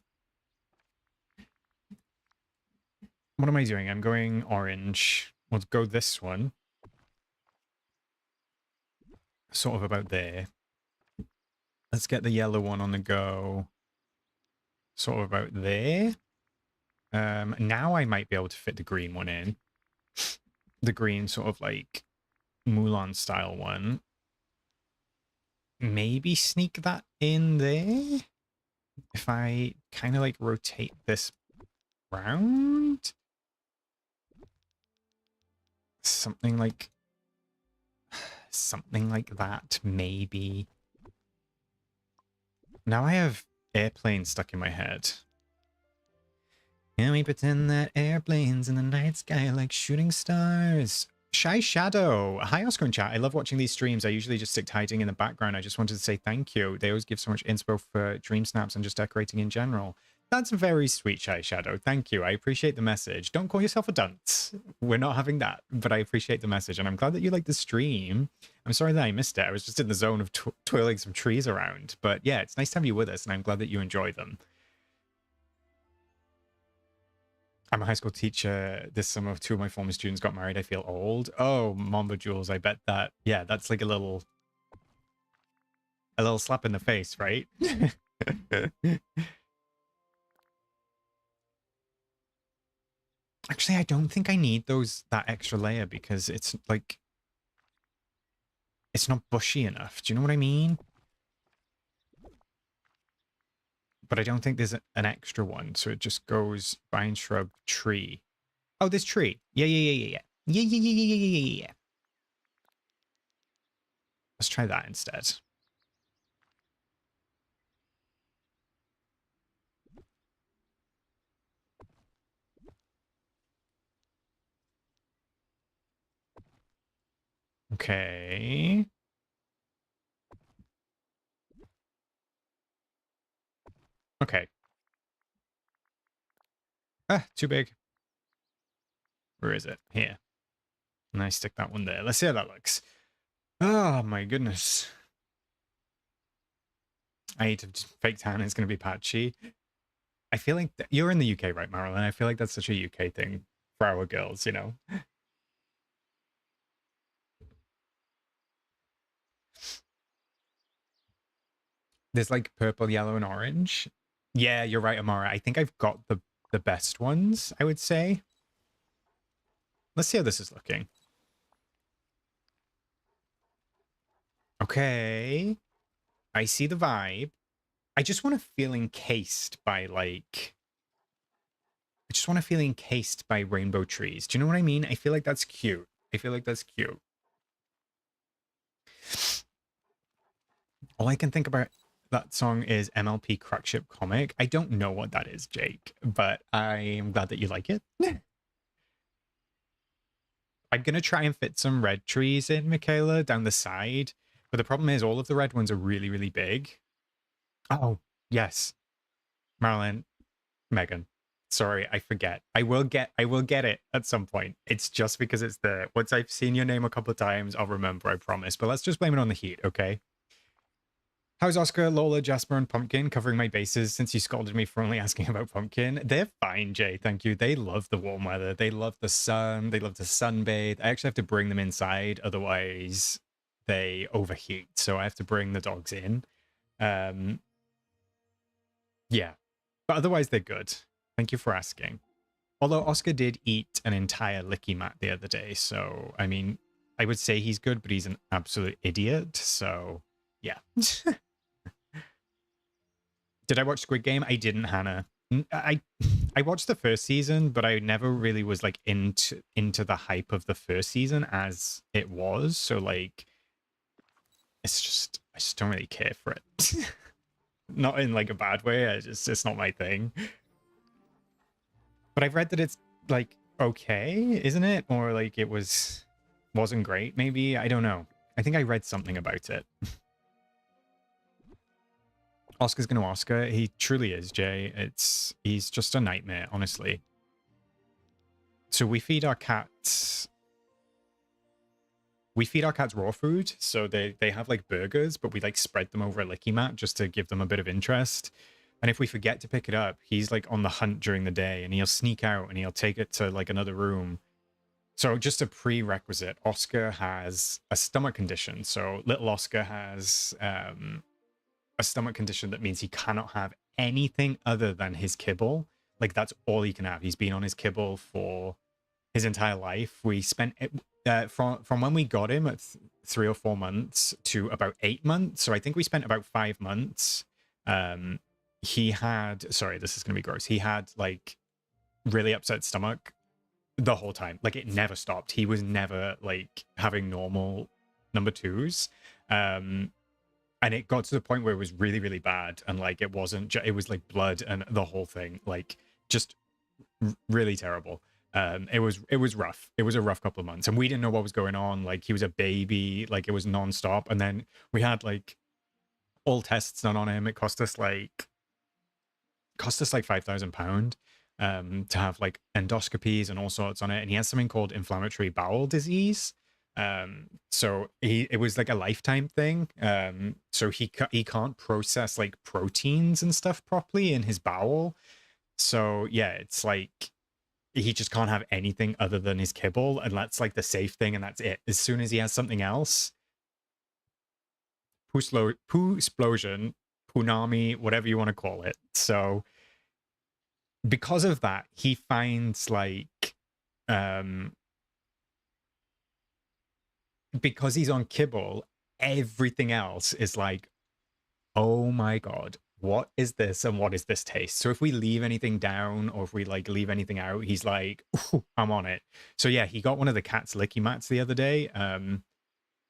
What am I doing? I'm going orange. Let's go this one. Sort of about there. Let's get the yellow one on the go. Sort of about there. Now I might be able to fit the green one in. The green sort of like Mulan style one. Maybe sneak that in there? If I kind of like rotate this round? Something like that, maybe. Now I have airplanes stuck in my head. And we pretend that airplanes in the night sky are like shooting stars. Shy Shadow. Hi, Oscar and chat. I love watching these streams. I usually just stick hiding in the background. I just wanted to say thank you. They always give so much inspo for dream snaps and just decorating in general. That's very sweet, Shy Shadow. Thank you. I appreciate the message. Don't call yourself a dunce. We're not having that, but I appreciate the message. And I'm glad that you like the stream. I'm sorry that I missed it. I was just in the zone of twirling some trees around. But yeah, it's nice to have you with us, and I'm glad that you enjoy them. I'm a high school teacher. This summer, two of my former students got married. I feel old. Oh, Mamba Jules, I bet that. Yeah, that's like a little slap in the face, right? Actually, I don't think I need that extra layer because it's like it's not bushy enough. Do you know what I mean? But I don't think there's an extra one, so it just goes vine, shrub, tree. Oh, there's tree. Yeah. Let's try that instead. Okay. Okay. Ah, too big. Where is it? Here. And I stick that one there. Let's see how that looks. Oh my goodness. I need to fake tan. It's going to be patchy. I feel like you're in the UK, right, Marilyn? I feel like that's such a UK thing for our girls, you know? There's like purple, yellow, and orange. Yeah, you're right, Amara. I think I've got the best ones, I would say. Let's see how this is looking. Okay. I see the vibe. I just want to feel encased by like... I just want to feel encased by rainbow trees. Do you know what I mean? I feel like that's cute. I feel like that's cute. All I can think about that song is MLP Crackship Comic. I don't know what that is, Jake, but I'm glad that you like it. I'm going to try and fit some red trees in, Michaela, down the side. But the problem is all of the red ones are really, really big. Oh, yes. Marilyn, Megan. Sorry, I forget. I will get it at some point. It's just because it's there. Once I've seen your name a couple of times, I'll remember, I promise. But let's just blame it on the heat, okay? How's Oscar, Lola, Jasper, and Pumpkin covering my bases since you scolded me for only asking about Pumpkin? They're fine, Jay, thank you. They love the warm weather. They love the sun. They love to sunbathe. I actually have to bring them inside, otherwise they overheat. So I have to bring the dogs in. Yeah, but otherwise they're good. Thank you for asking. Although Oscar did eat an entire licky mat the other day, so, I mean, I would say he's good, but he's an absolute idiot, so, yeah. Did I watch Squid Game? I didn't, Hannah. I watched the first season, but I never really was like into the hype of the first season as it was. So like, I just don't really care for it. Not in like a bad way. It's not my thing. But I've read that it's like okay, isn't it? Or like it wasn't great. Maybe, I don't know. I think I read something about it. Oscar's gonna Oscar. He truly is, Jay. He's just a nightmare, honestly. So we feed our cats raw food. So they have like burgers, but we like spread them over a licky mat just to give them a bit of interest. And if we forget to pick it up, he's like on the hunt during the day, and he'll sneak out and he'll take it to like another room. So just a prerequisite, Oscar has a stomach condition. So little Oscar has a stomach condition that means he cannot have anything other than his kibble. Like that's all he can have. He's been on his kibble for his entire life. We spent from when we got him at 3 or 4 months to about 8 months. So I think we spent about 5 months. He had, sorry, this is going to be gross. He had like really upset stomach the whole time. Like it never stopped. He was never like having normal number twos. And it got to the point where it was really, really bad. And like, it wasn't, it was like blood and the whole thing, like just really terrible. It was rough. It was a rough couple of months, and we didn't know what was going on. Like he was a baby, like it was nonstop. And then we had like all tests done on him. It cost us like £5,000 to have like endoscopies and all sorts on it. And he has something called inflammatory bowel disease. So it was like a lifetime thing. So he can't process like proteins and stuff properly in his bowel. So yeah, it's like he just can't have anything other than his kibble, and that's like the safe thing, and that's it. As soon as he has something else, poo explosion, punami, whatever you want to call it. So because of that, he finds like because he's on kibble, everything else is like, oh my god, what is this and what is this taste? So if we leave anything down or if we like leave anything out, he's like, I'm on it. So yeah, he got one of the cat's licky mats the other day.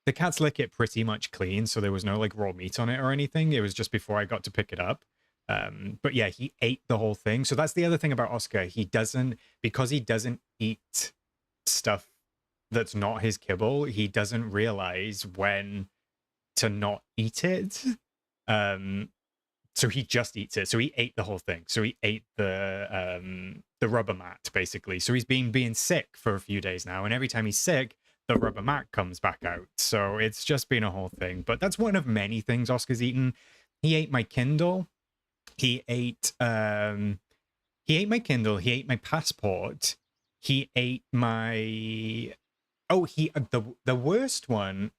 The cats lick it pretty much clean, so there was no like raw meat on it or anything. It was just before I got to pick it up. But yeah, he ate the whole thing. So that's the other thing about Oscar. Because he doesn't eat stuff that's not his kibble, he doesn't realize when to not eat it. So he just eats it. So he ate the whole thing. So he ate the rubber mat basically. So he's being sick for a few days now, and every time he's sick, the rubber mat comes back out. So it's just been a whole thing. But that's one of many things Oscar's eaten. He ate my Kindle. He ate my Kindle. He ate my passport. He ate my the worst one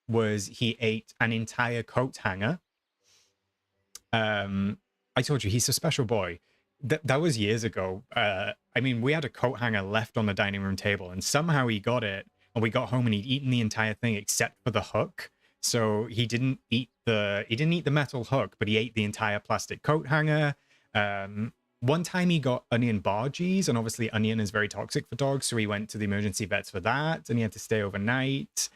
was he ate an entire coat hanger. I told you he's a special boy. That was years ago. I mean, we had a coat hanger left on the dining room table, and somehow he got it, and we got home and he'd eaten the entire thing except for the hook. So he didn't eat the metal hook, but he ate the entire plastic coat hanger. One time he got onion bargies, and obviously onion is very toxic for dogs, so he went to the emergency vets for that, and he had to stay overnight.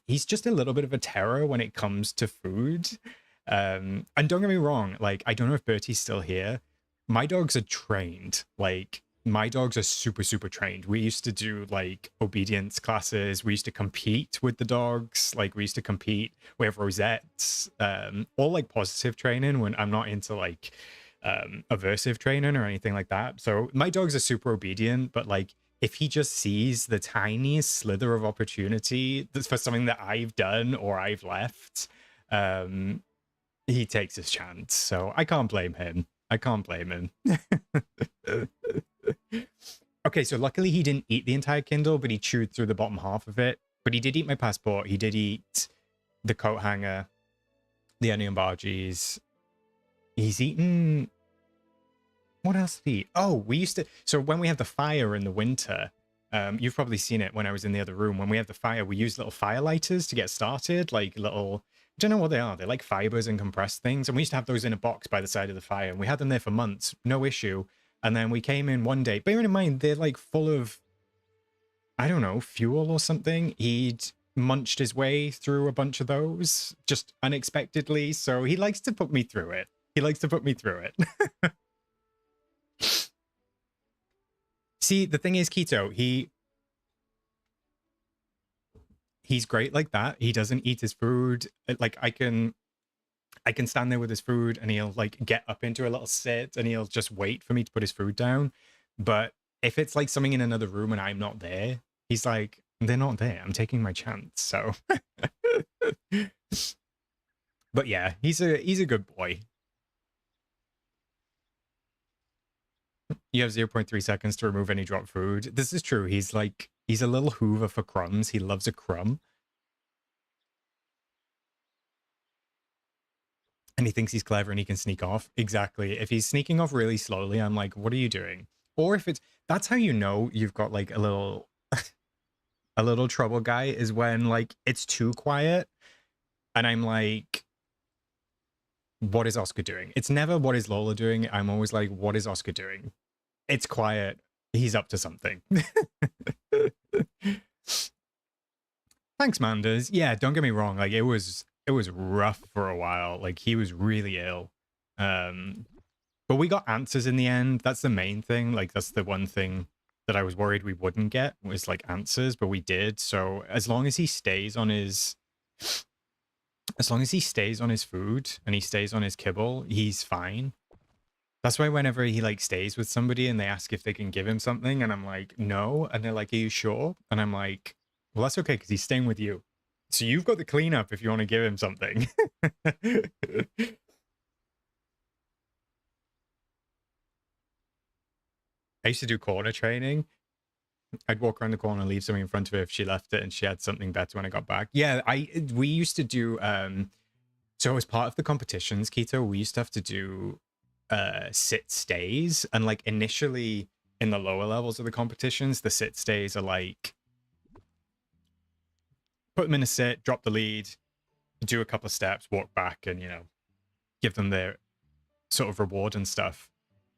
He's just a little bit of a terror when it comes to food. And don't get me wrong, like, I don't know if Bertie's still here. My dogs are trained. Like, my dogs are super, super trained. We used to do, like, obedience classes. We used to compete with the dogs. Like, we used to compete. We have rosettes. All, like, positive training when I'm not into, like, aversive training or anything like that. So my dogs are super obedient, but, like, if he just sees the tiniest slither of opportunity that's for something that I've done or I've left, he takes his chance. So I can't blame him. Okay, so luckily he didn't eat the entire Kindle, but he chewed through the bottom half of it. But he did eat my passport. He did eat the coat hanger, the onion bargies. He's eaten... What else did he eat? Oh, we used to... So when we have the fire in the winter, you've probably seen it when I was in the other room. When we have the fire, we use little fire lighters to get started, like little... I don't know what they are. They're like fibers and compressed things. And we used to have those in a box by the side of the fire. And we had them there for months, no issue. And then we came in one day, bearing in mind, they're like full of, I don't know, fuel or something. He'd munched his way through a bunch of those just unexpectedly. So he likes to put me through it. See, the thing is, Keto, he's great like that. He doesn't eat his food. Like, I can stand there with his food and he'll like get up into a little sit and he'll just wait for me to put his food down. But if it's like something in another room and I'm not there, he's like, they're not there. I'm taking my chance. So, but yeah, he's a good boy. You have 0.3 seconds to remove any dropped food. This is true. He's a little hoover for crumbs. He loves a crumb. And he thinks he's clever and he can sneak off. Exactly. If he's sneaking off really slowly, I'm like, what are you doing? Or if it's, that's how you know you've got like a little a little trouble guy, is when like it's too quiet and I'm like, what is Oscar doing? It's never what is Lola doing. I'm always like, what is Oscar doing? It's quiet. He's up to something. Thanks, Manders. Yeah, don't get me wrong. Like it was rough for a while. Like he was really ill. But we got answers in the end. That's the main thing. Like that's the one thing that I was worried we wouldn't get, was like answers, but we did. So as long as he stays on his food and he stays on his kibble, he's fine. That's why whenever he like stays with somebody and they ask if they can give him something and I'm like, no, and they're like, are you sure? And I'm like, well, that's okay because he's staying with you. So you've got the cleanup if you want to give him something. I used to do corner training. I'd walk around the corner and leave something in front of her if she left it and she had something better when I got back. Yeah, we used to do so as part of the competitions, Keto, we used to have to do sit stays, and like initially in the lower levels of the competitions, the sit stays are like put them in a sit, drop the lead, do a couple of steps, walk back, and give them their sort of reward and stuff.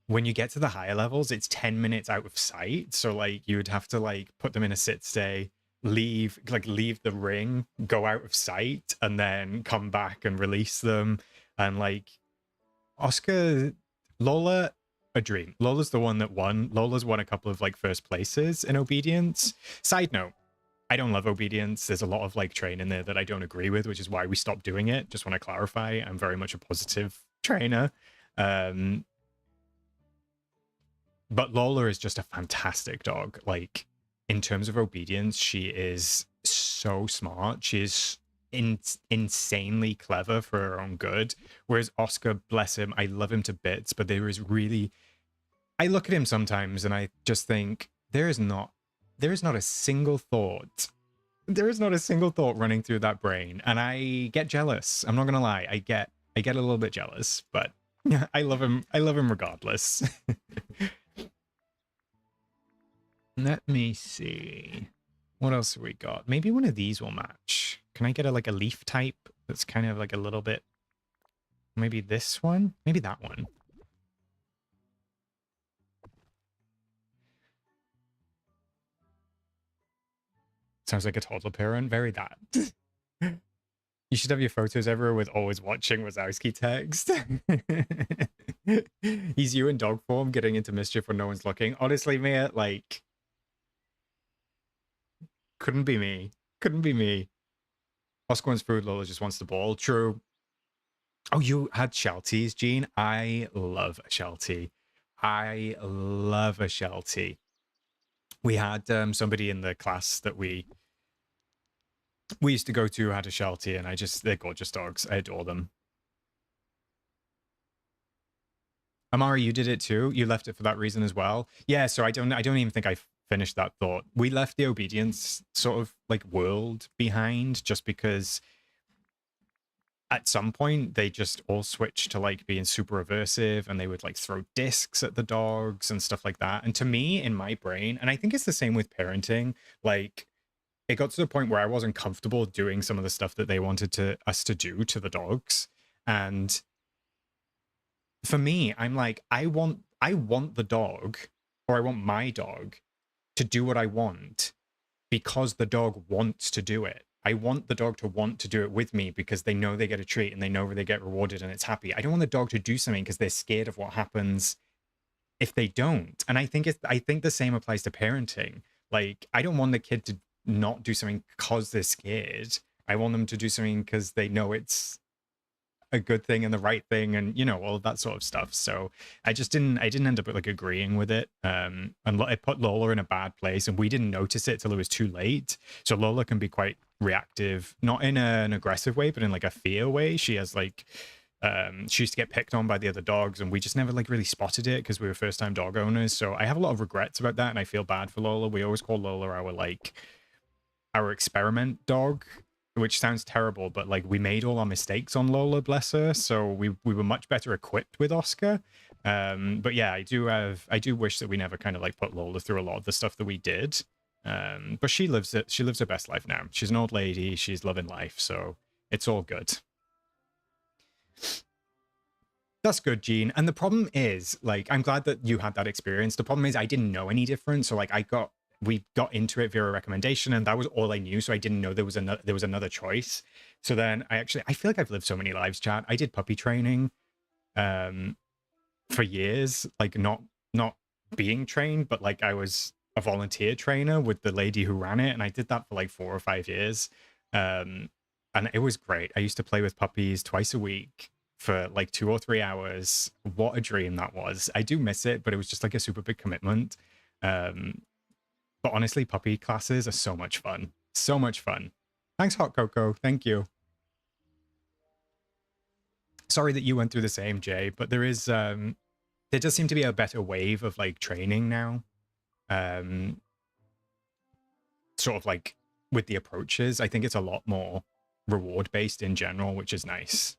When you get to the higher levels, it's 10 minutes out of sight. So like you would have to like put them in a sit stay, leave the ring, go out of sight, and then come back and release them. And like Oscar, Lola, a dream. Lola's the one that won. Lola's won a couple of like first places in obedience. Side note, I don't love obedience. There's a lot of like train in there that I don't agree with, which is why we stopped doing it. Just want to clarify, I'm very much a positive trainer. But Lola is just a fantastic dog. Like, in terms of obedience, she is so smart. She is insanely clever for her own good. Whereas Oscar, bless him, I love him to bits, but there is really... I look at him sometimes and I just think, there is not a single thought. There is not a single thought running through that brain. And I get jealous. I'm not going to lie. I get a little bit jealous, but I love him. I love him regardless. Let me see. What else have we got? Maybe one of these will match. Can I get a leaf type that's kind of like a little bit... Maybe this one? Maybe that one. Sounds like a toddler parent. Very that. You should have your photos everywhere with always watching Wazowski text. He's you in dog form getting into mischief when no one's looking. Honestly, Mia, like... Couldn't be me. Couldn't be me. Oscar wants food, Lola just wants the ball. True. Oh, you had Shelties, Gene? I love a Sheltie. I love a Sheltie. We had somebody in the class that we used to go to had a Sheltie, and they're gorgeous dogs. I adore them. Amari, you did it too? You left it for that reason as well? Yeah, so I don't even think I finished that thought. We left the obedience sort of like world behind just because at some point they just all switched to like being super aversive, and they would like throw discs at the dogs and stuff like that. And to me, in my brain, and I think it's the same with parenting, like it got to the point where I wasn't comfortable doing some of the stuff that they wanted us to do to the dogs. And for me, I'm like, I want the dog, or I want my dog to do what I want because the dog wants to do it. I want the dog to want to do it with me because they know they get a treat and they know they get rewarded and it's happy. I don't want the dog to do something because they're scared of what happens if they don't. And I think the same applies to parenting. Like, I don't want the kid to not do something because they're scared. I want them to do something because they know it's a good thing and the right thing, and you know, all of that sort of stuff. So I didn't end up like agreeing with it. And it put Lola in a bad place, and we didn't notice it till it was too late. So Lola can be quite reactive, not in an aggressive way, but in like a fear way. She has like she used to get picked on by the other dogs, and we just never like really spotted it because we were first time dog owners. So I have a lot of regrets about that, and I feel bad for Lola. We always call Lola our experiment dog, which sounds terrible, but like we made all our mistakes on Lola, bless her. So we were much better equipped with Oscar. But yeah, I do wish that we never kind of like put Lola through a lot of the stuff that we did. But she lives her best life now. She's an old lady, she's loving life, so it's all good. That's good, Gene. And the problem is, like, I'm glad that you had that experience. The problem is I didn't know any different. So like we got into it via a recommendation, and that was all I knew. So I didn't know there was another choice. So then I feel like I've lived so many lives, chat. I did puppy training for years, like not being trained, but like I was a volunteer trainer with the lady who ran it, and I did that for like 4 or 5 years. And it was great. I used to play with puppies twice a week for like 2 or 3 hours. What a dream that was. I do miss it, but it was just like a super big commitment. But honestly, puppy classes are so much fun. So much fun. Thanks, Hot Cocoa. Thank you. Sorry that you went through the same, Jay, but there does seem to be a better wave of like training now. Sort of like with the approaches. I think it's a lot more reward based in general, which is nice.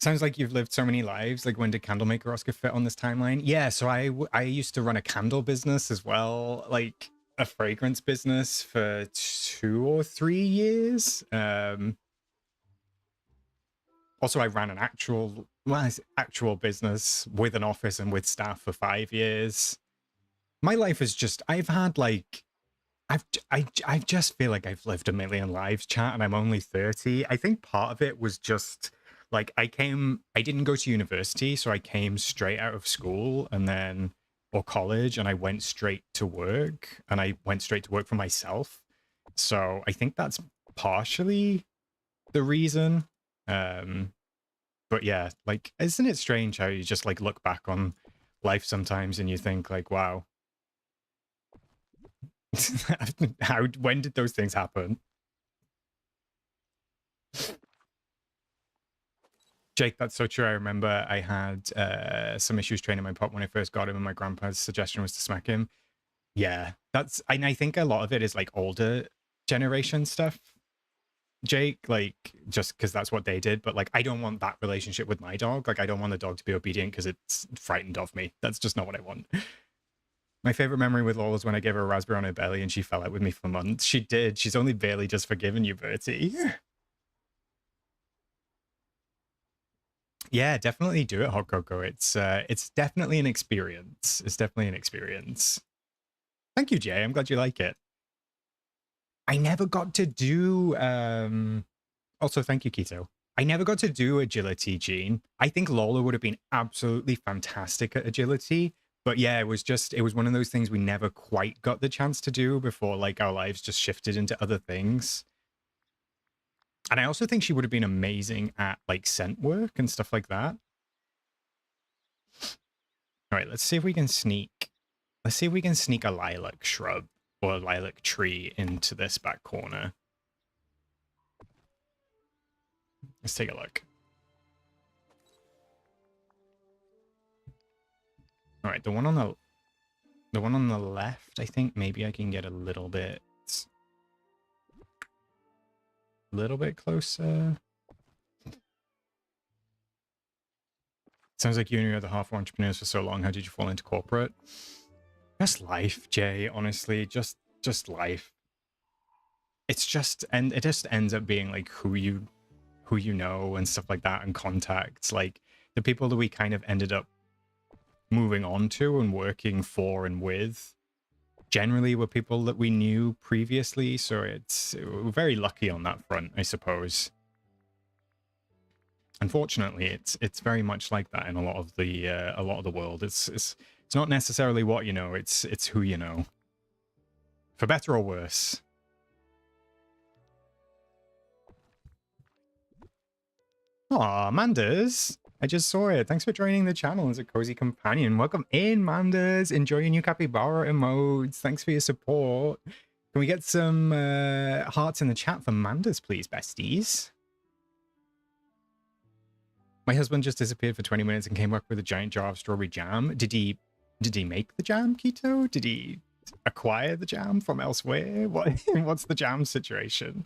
Sounds like you've lived so many lives. Like, when did Candlemaker Oscar fit on this timeline? Yeah, so I used to run a candle business as well, like a fragrance business for 2 or 3 years. Also, I ran an actual business with an office and with staff for 5 years. My life is just, I've had like, I just feel like I've lived a million lives, chat, and I'm only 30. I think part of it was just like I didn't go to university, so I came straight out of school or college, and I went straight to work, and I went straight to work for myself. So I think that's partially the reason. But yeah, like, isn't it strange how you just like look back on life sometimes and you think like, wow, when did those things happen? Jake, that's so true. I remember I had some issues training my pup when I first got him, and my grandpa's suggestion was to smack him. Yeah, and I think a lot of it is like older generation stuff, Jake, like just because that's what they did. But like, I don't want that relationship with my dog. Like, I don't want the dog to be obedient because it's frightened of me. That's just not what I want. My favorite memory with Lola was when I gave her a raspberry on her belly and she fell out with me for months. She did. She's only barely just forgiven you, Bertie. Yeah, definitely do it, Hot Cocoa. It's definitely an experience. It's definitely an experience. Thank you, Jay. I'm glad you like it. I never got to do also thank you, Keto. I never got to do agility, Gene. I think Lola would have been absolutely fantastic at agility. But yeah, it was one of those things we never quite got the chance to do before like our lives just shifted into other things. And I also think she would have been amazing at like scent work and stuff like that. All right, let's see if we can sneak. Let's see if we can sneak a lilac shrub or a lilac tree into this back corner. Let's take a look. All right, the one on the left, I think maybe I can get a little bit closer. Sounds like you and your other half were entrepreneurs for so long. How did you fall into corporate? Just life, Jay. Honestly, just life. It's just, and it just ends up being like who you know and stuff like that, and contacts. Like the people that we kind of ended up moving on to and working for and with generally were people that we knew previously. So we're very lucky on that front, I suppose. Unfortunately, it's very much like that in a lot of the world. It's not necessarily what you know, it's who you know. For better or worse. Aw, Manders. I just saw it. Thanks for joining the channel as a cozy companion. Welcome in, Manders. Enjoy your new capybara emotes. Thanks for your support. Can we get some hearts in the chat for Manders, please, besties? My husband just disappeared for 20 minutes and came back with a giant jar of strawberry jam. Did he make the jam, Keto? Did he acquire the jam from elsewhere? What's the jam situation?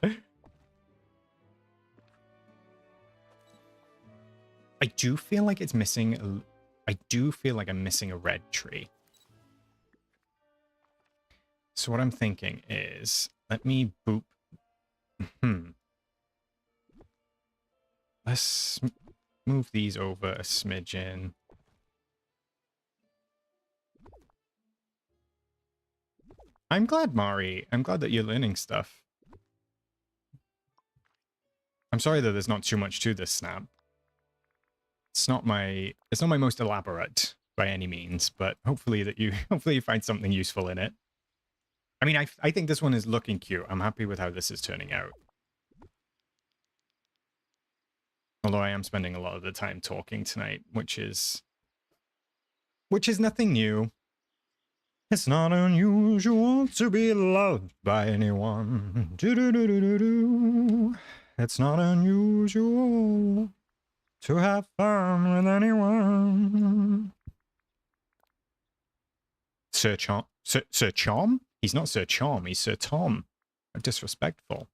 I do feel like it's missing. I do feel like I'm missing a red tree. So what I'm thinking is, let me boop. Let's move these over a smidgen. I'm glad, Mari. I'm glad that you're learning stuff. I'm sorry that there's not too much to this snap. It's not my most elaborate by any means, but hopefully you find something useful in it. I mean, I think this one is looking cute. I'm happy with how this is turning out. Although I am spending a lot of the time talking tonight, which is nothing new. It's not unusual to be loved by anyone. Do-do-do-do-do-do. It's not unusual to have fun with anyone. Sir Chom? He's not Sir Chom, he's Sir Tom. Disrespectful.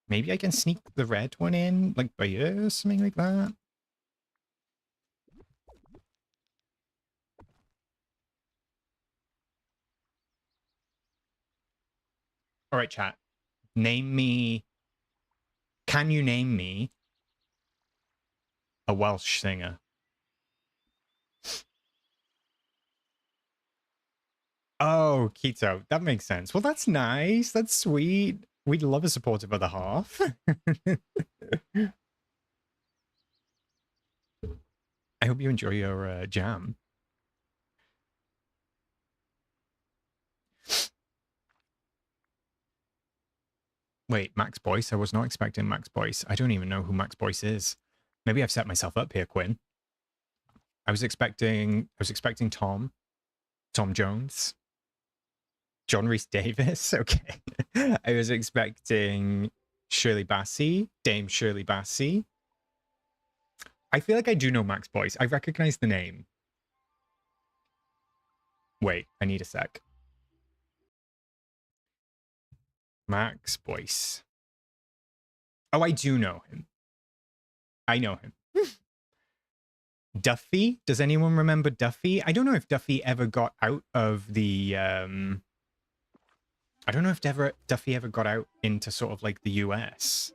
Maybe I can sneak the red one in, like by ear, something like that. All right, chat. Name me. Can you name me a Welsh singer? Oh, Keto. That makes sense. Well, that's nice. That's sweet. We'd love a supportive other half. I hope you enjoy your jam. Wait, Max Boyce? I was not expecting Max Boyce. I don't even know who Max Boyce is. Maybe I've set myself up here, Quinn. I was expecting Tom Jones. John Rhys Davis. Okay. I was expecting Shirley Bassey, Dame Shirley Bassey. I feel like I do know Max Boyce. I recognize the name. Wait, I need a sec. Max Boyce. Oh, I do know him. I know him. Duffy? Does anyone remember Duffy? I don't know if Duffy ever got out of the... I don't know if Duffy ever got out into sort of like the US.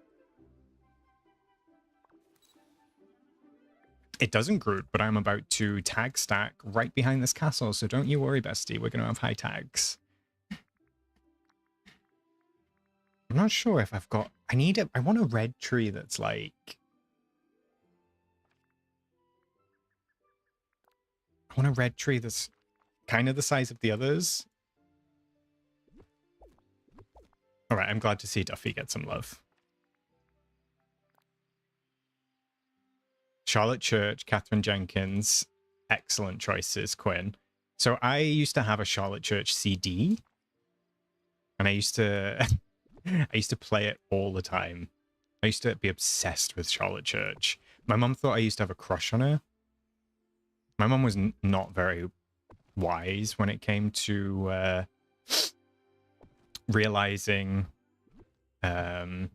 It doesn't, Groot, but I'm about to tag stack right behind this castle, so don't you worry, bestie. We're going to have high tags. I'm not sure if I've got... I want a red tree that's like... I want a red tree that's kind of the size of the others. All right, I'm glad to see Duffy get some love. Charlotte Church, Catherine Jenkins, excellent choices, Quinn. So I used to have a Charlotte Church CD, and I used to play it all the time. I used to be obsessed with Charlotte Church. My mum thought I used to have a crush on her. My mum was not very wise when it came to realizing that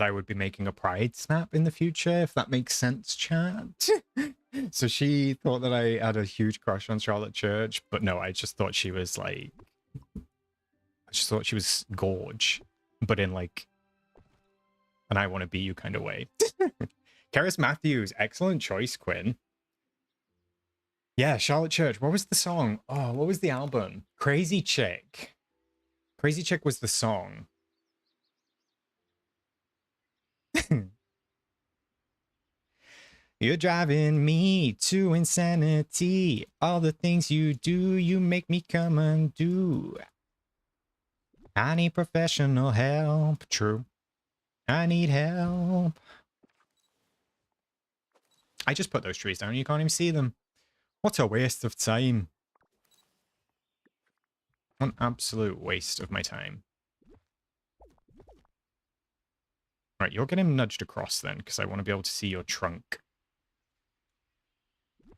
I would be making a pride snap in the future, if that makes sense, chat. So she thought that I had a huge crush on Charlotte Church, but no, I just thought she was like... I just thought she was gorge, but in like an I want to be you kind of way. Karis Matthews, excellent choice, Quinn. Yeah, Charlotte Church. What was the song? Oh, what was the album? Crazy Chick. Crazy Chick was the song. You're driving me to insanity. All the things you do, you make me come undo. I need professional help. True. I need help. I just put those trees down and you can't even see them. What a waste of time. An absolute waste of my time. Right, you're getting nudged across then, because I want to be able to see your trunk.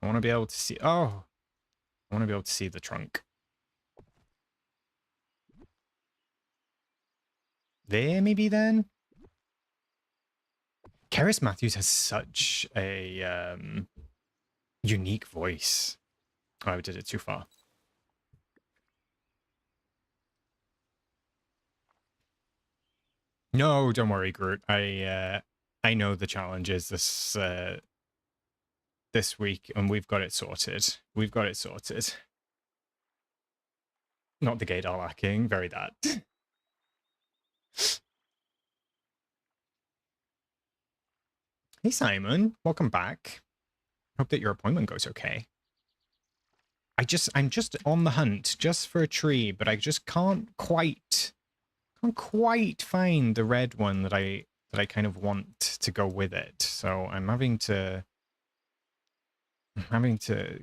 I want to be able to see... Oh! I want to be able to see the trunk. There, maybe, then? Keris Matthews has such a unique voice. Oh, I did it too far. No, don't worry, Groot. I know the challenges this week, and we've got it sorted. We've got it sorted. Not the gate are lacking. Very that. Hey, Simon. Welcome back. Hope that your appointment goes okay. I'm just on the hunt just for a tree, but I just can't quite find the red one that I kind of want to go with it. So I'm having to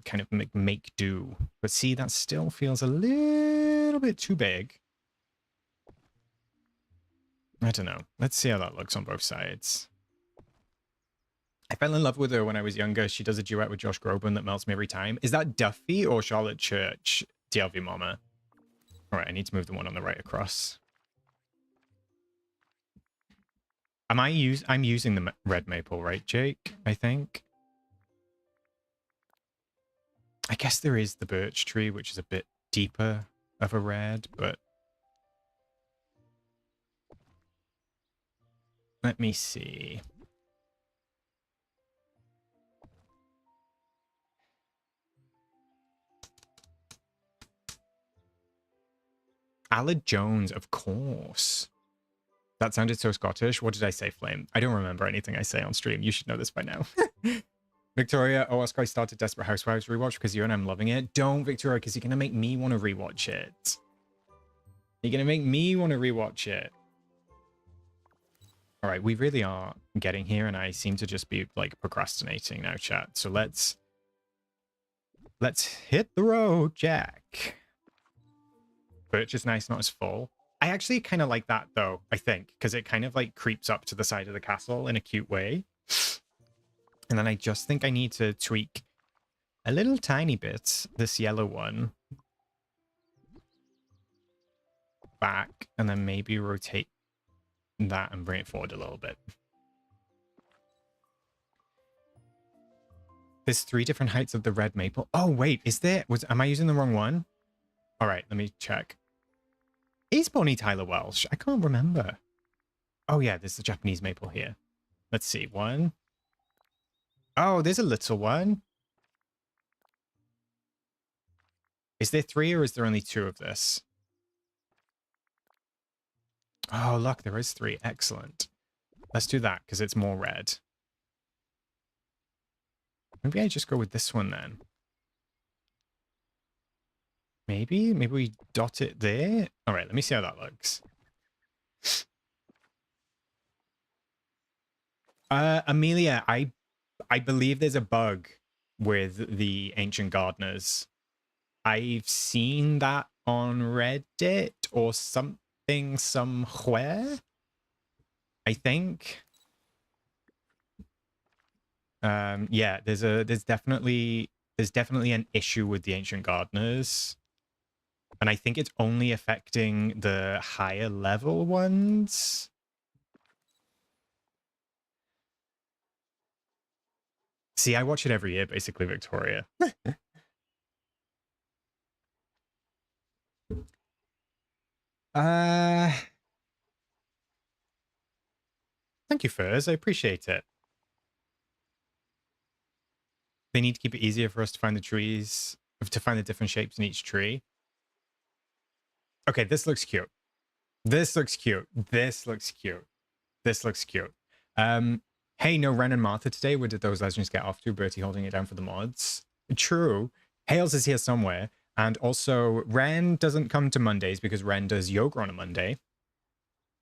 kind of make do. But see, that still feels a little bit too big. I don't know. Let's see how that looks on both sides. I fell in love with her when I was younger. She does a duet with Josh Groban that melts me every time. Is that Duffy or Charlotte Church? DLV Mama. All right, I need to move the one on the right across. I'm using the red maple, right, Jake? I think. I guess there is the birch tree, which is a bit deeper of a red, but let me see. Aled Jones, of course. That sounded so Scottish. What did I say, Flame? I don't remember anything I say on stream. You should know this by now. Victoria, Oscar, I started Desperate Housewives rewatch because you and I'm loving it. Don't, Victoria, because you're going to make me want to rewatch it. You're going to make me want to rewatch it. All right, we really are getting here, and I seem to just be, like, procrastinating now, chat. So let's hit the road, Jack. Birch is nice, not as full. I actually kind of like that, though, I think, because it kind of, like, creeps up to the side of the castle in a cute way. And then I just think I need to tweak a little tiny bit this yellow one back, and then maybe rotate that and bring it forward a little bit. There's 3 different heights of the red maple. Oh, wait, is there... Am I using the wrong one? All right, let me check. Is Bonnie Tyler Welsh? I can't remember. Oh, yeah, there's the Japanese maple here. Let's see. 1. Oh, there's a little one. Is there 3 or is there only 2 of this? Oh, look, there is 3. Excellent. Let's do that because it's more red. Maybe I just go with this one then. Maybe we dot it there. All right, let me see how that looks. Amelia, I believe there's a bug with the Ancient Gardeners. I've seen that on Reddit or something somewhere, I think. Yeah, there's definitely an issue with the Ancient Gardeners. And I think it's only affecting the higher level ones. See, I watch it every year, basically, Victoria. Thank you, Furs. I appreciate it. They need to keep it easier for us to find the trees, to find the different shapes in each tree. Okay, this looks cute. This looks cute. This looks cute. This looks cute. Hey, no Ren and Martha today. Where did those legends get off to? Bertie holding it down for the mods. True. Hales is here somewhere. And also, Ren doesn't come to Mondays because Ren does yoga on a Monday.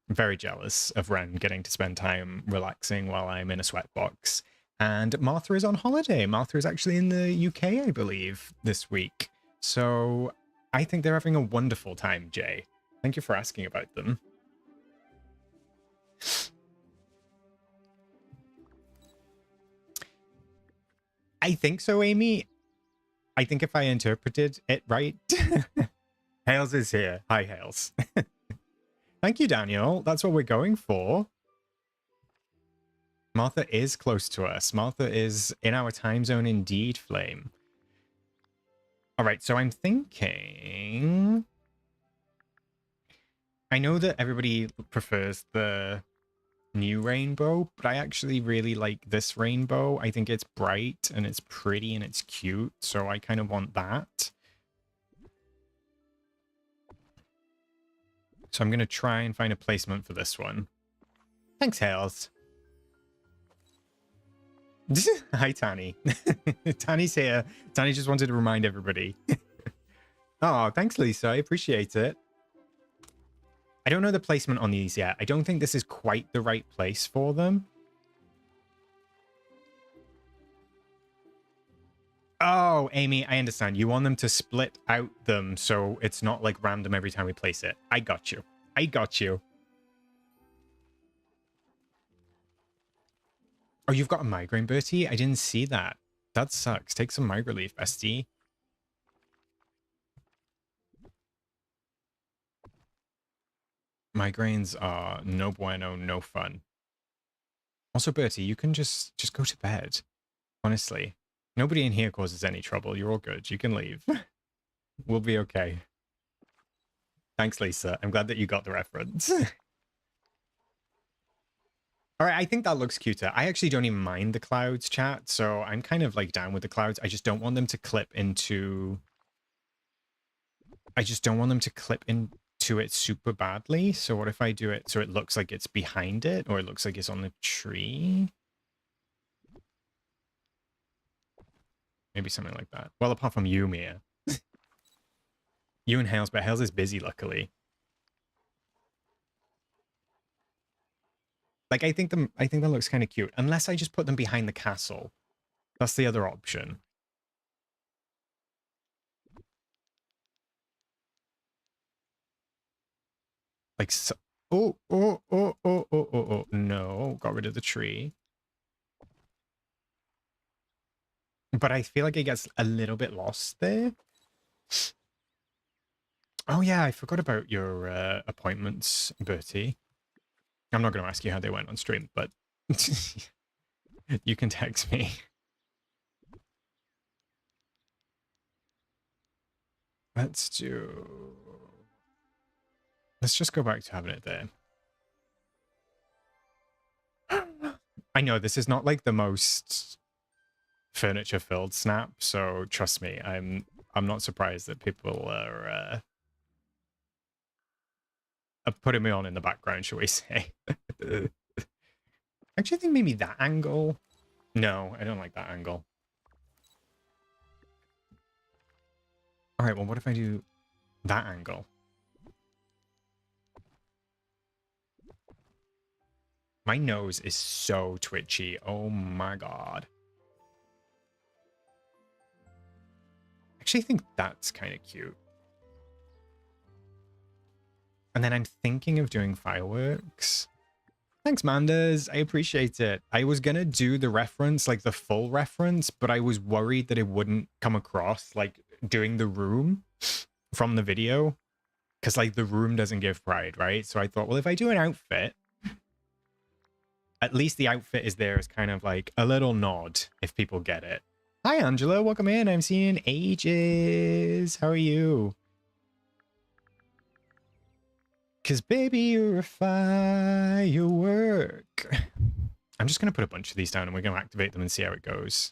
I'm very jealous of Ren getting to spend time relaxing while I'm in a sweatbox. And Martha is on holiday. Martha is actually in the UK, I believe, this week. So I think they're having a wonderful time, Jay. Thank you for asking about them. I think so, Amy. I think if I interpreted it right. Hales is here. Hi, Hales. Thank you, Daniel. That's what we're going for. Martha is close to us. Martha is in our time zone indeed, Flame. All right, so I'm thinking... I know that everybody prefers the new rainbow, but I actually really like this rainbow. I think it's bright and it's pretty and it's cute, so I kind of want that. So I'm going to try and find a placement for this one. Thanks, Hales. Hi, Tanny. Tanny's here. Tanny just wanted to remind everybody. Oh, thanks, Lisa. I appreciate it. I don't know the placement on these yet. I don't think this is quite the right place for them. Oh, Amy, I understand. You want them to split out them so it's not like random every time we place it. I got you. I got you. Oh, you've got a migraine, Bertie? I didn't see that. That sucks. Take some migraine relief, bestie. Migraines are no bueno, no fun. Also, Bertie, you can just go to bed. Honestly. Nobody in here causes any trouble. You're all good. You can leave. We'll be okay. Thanks, Lisa. I'm glad that you got the reference. All right, I think that looks cuter. I actually don't even mind the clouds, chat, so I'm kind of like down with the clouds. I just don't want them to clip into... I just don't want them to clip into it super badly. So what if I do it so it looks like it's behind it, or it looks like it's on the tree? Maybe something like that. Well, apart from you, Mia. You and Hales, but Hales is busy, luckily. Like, I think that looks kind of cute. Unless I just put them behind the castle. That's the other option. Like, so, oh, no. Got rid of the tree. But I feel like it gets a little bit lost there. Oh, yeah, I forgot about your appointments, Bertie. I'm not going to ask you how they went on stream, but you can text me. Let's just go back to having it there. I know this is not like the most furniture filled snap, so trust me, I'm not surprised that people are putting me on in the background, shall we say. I actually think maybe that angle. No, I don't like that angle. All right, well, what if I do that angle? My nose is so twitchy. Oh my god. I actually think that's kind of cute. And then I'm thinking of doing fireworks. Thanks, Manders. I appreciate it. I was going to do the reference, like the full reference, but I was worried that it wouldn't come across like doing the room from the video. Because like the room doesn't give pride, right? So I thought, well, if I do an outfit, at least the outfit is there as kind of like a little nod if people get it. Hi, Angela. Welcome in. I'm seeing ages. How are you? Because, baby, you're a firework. I'm just going to put a bunch of these down and we're going to activate them and see how it goes.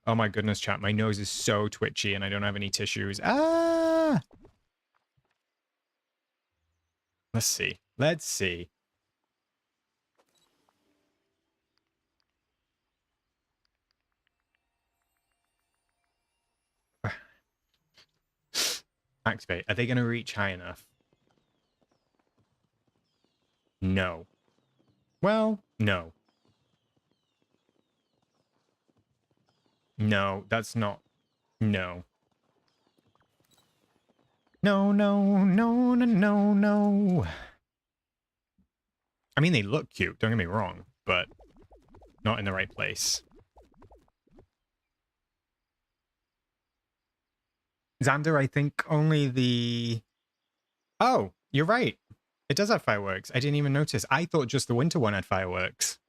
Oh, my goodness, chat. My nose is so twitchy and I don't have any tissues. Ah! Let's see. Let's see. Activate. Are they going to reach high enough? No. Well, no. No, that's not. No. No, no, no, no, no, no. I mean, they look cute, don't get me wrong, but not in the right place. Xander, I think only the... Oh, you're right. It does have fireworks. I didn't even notice. I thought just the winter one had fireworks.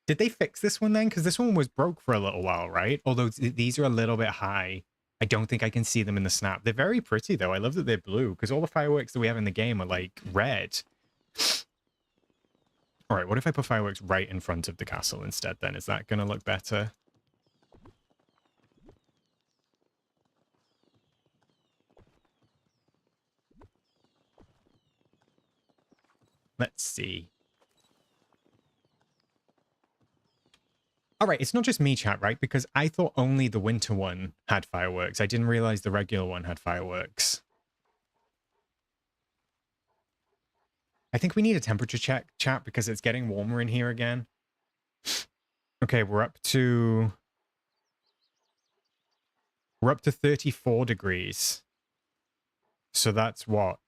Did they fix this one then? Because this one was broke for a little while, right? Although these are a little bit high. I don't think I can see them in the snap. They're very pretty, though. I love that they're blue, because all the fireworks that we have in the game are, like, red. All right, what if I put fireworks right in front of the castle instead, then? Is that going to look better? Let's see. All right, it's not just me, chat, right? Because I thought only the winter one had fireworks. I didn't realize the regular one had fireworks. I think we need a temperature check, chat, because it's getting warmer in here again. Okay, we're up to 34 degrees. So that's what?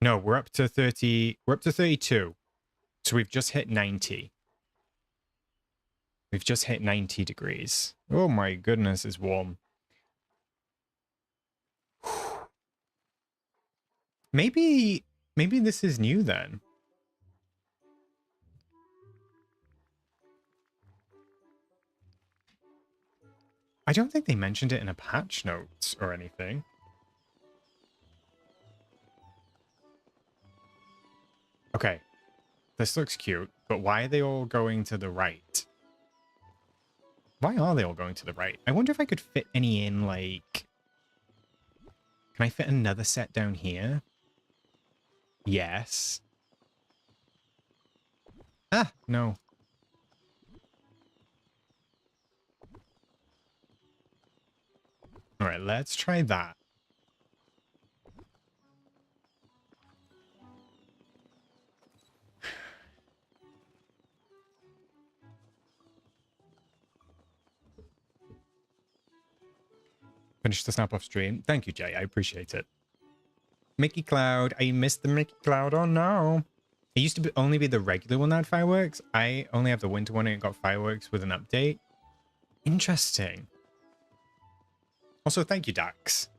No, we're up to 32. So we've just hit 90. We've just hit 90 degrees. Oh my goodness, it's warm. Maybe this is new then. I don't think they mentioned it in a patch notes or anything. Okay, this looks cute, but why are they all going to the right? Why are they all going to the right? I wonder if I could fit any in, like... Can I fit another set down here? Yes. Ah, no. All right, let's try that. Finish the snap off stream. Thank you, Jay. I appreciate it. Mickey Cloud. I missed the Mickey Cloud. Oh, no. It used to only be the regular one that had fireworks. I only have the winter one and it got fireworks with an update. Interesting. Also, thank you, Dax.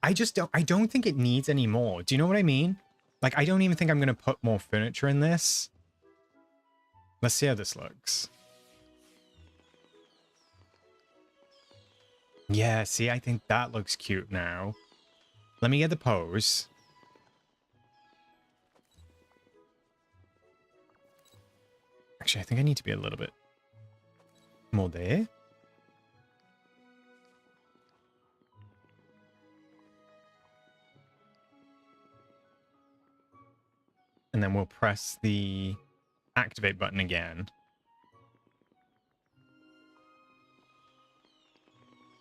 I don't think it needs any more. Do you know what I mean? Like, I don't even think I'm going to put more furniture in this. Let's see how this looks. Yeah, see, I think that looks cute now. Let me get the pose. Actually, I think I need to be a little bit more there. And then we'll press the activate button again.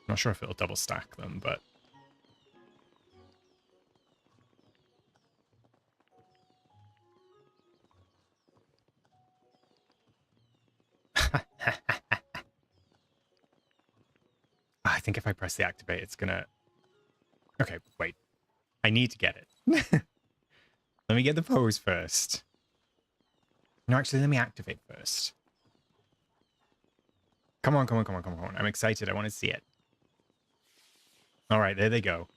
Not sure if it'll double stack them, but... I think if I press the activate, it's gonna... Okay, wait. I need to get it. Let me get the pose first. No, actually, let me activate first. Come on, come on, come on, come on. I'm excited. I want to see it. All right, there they go.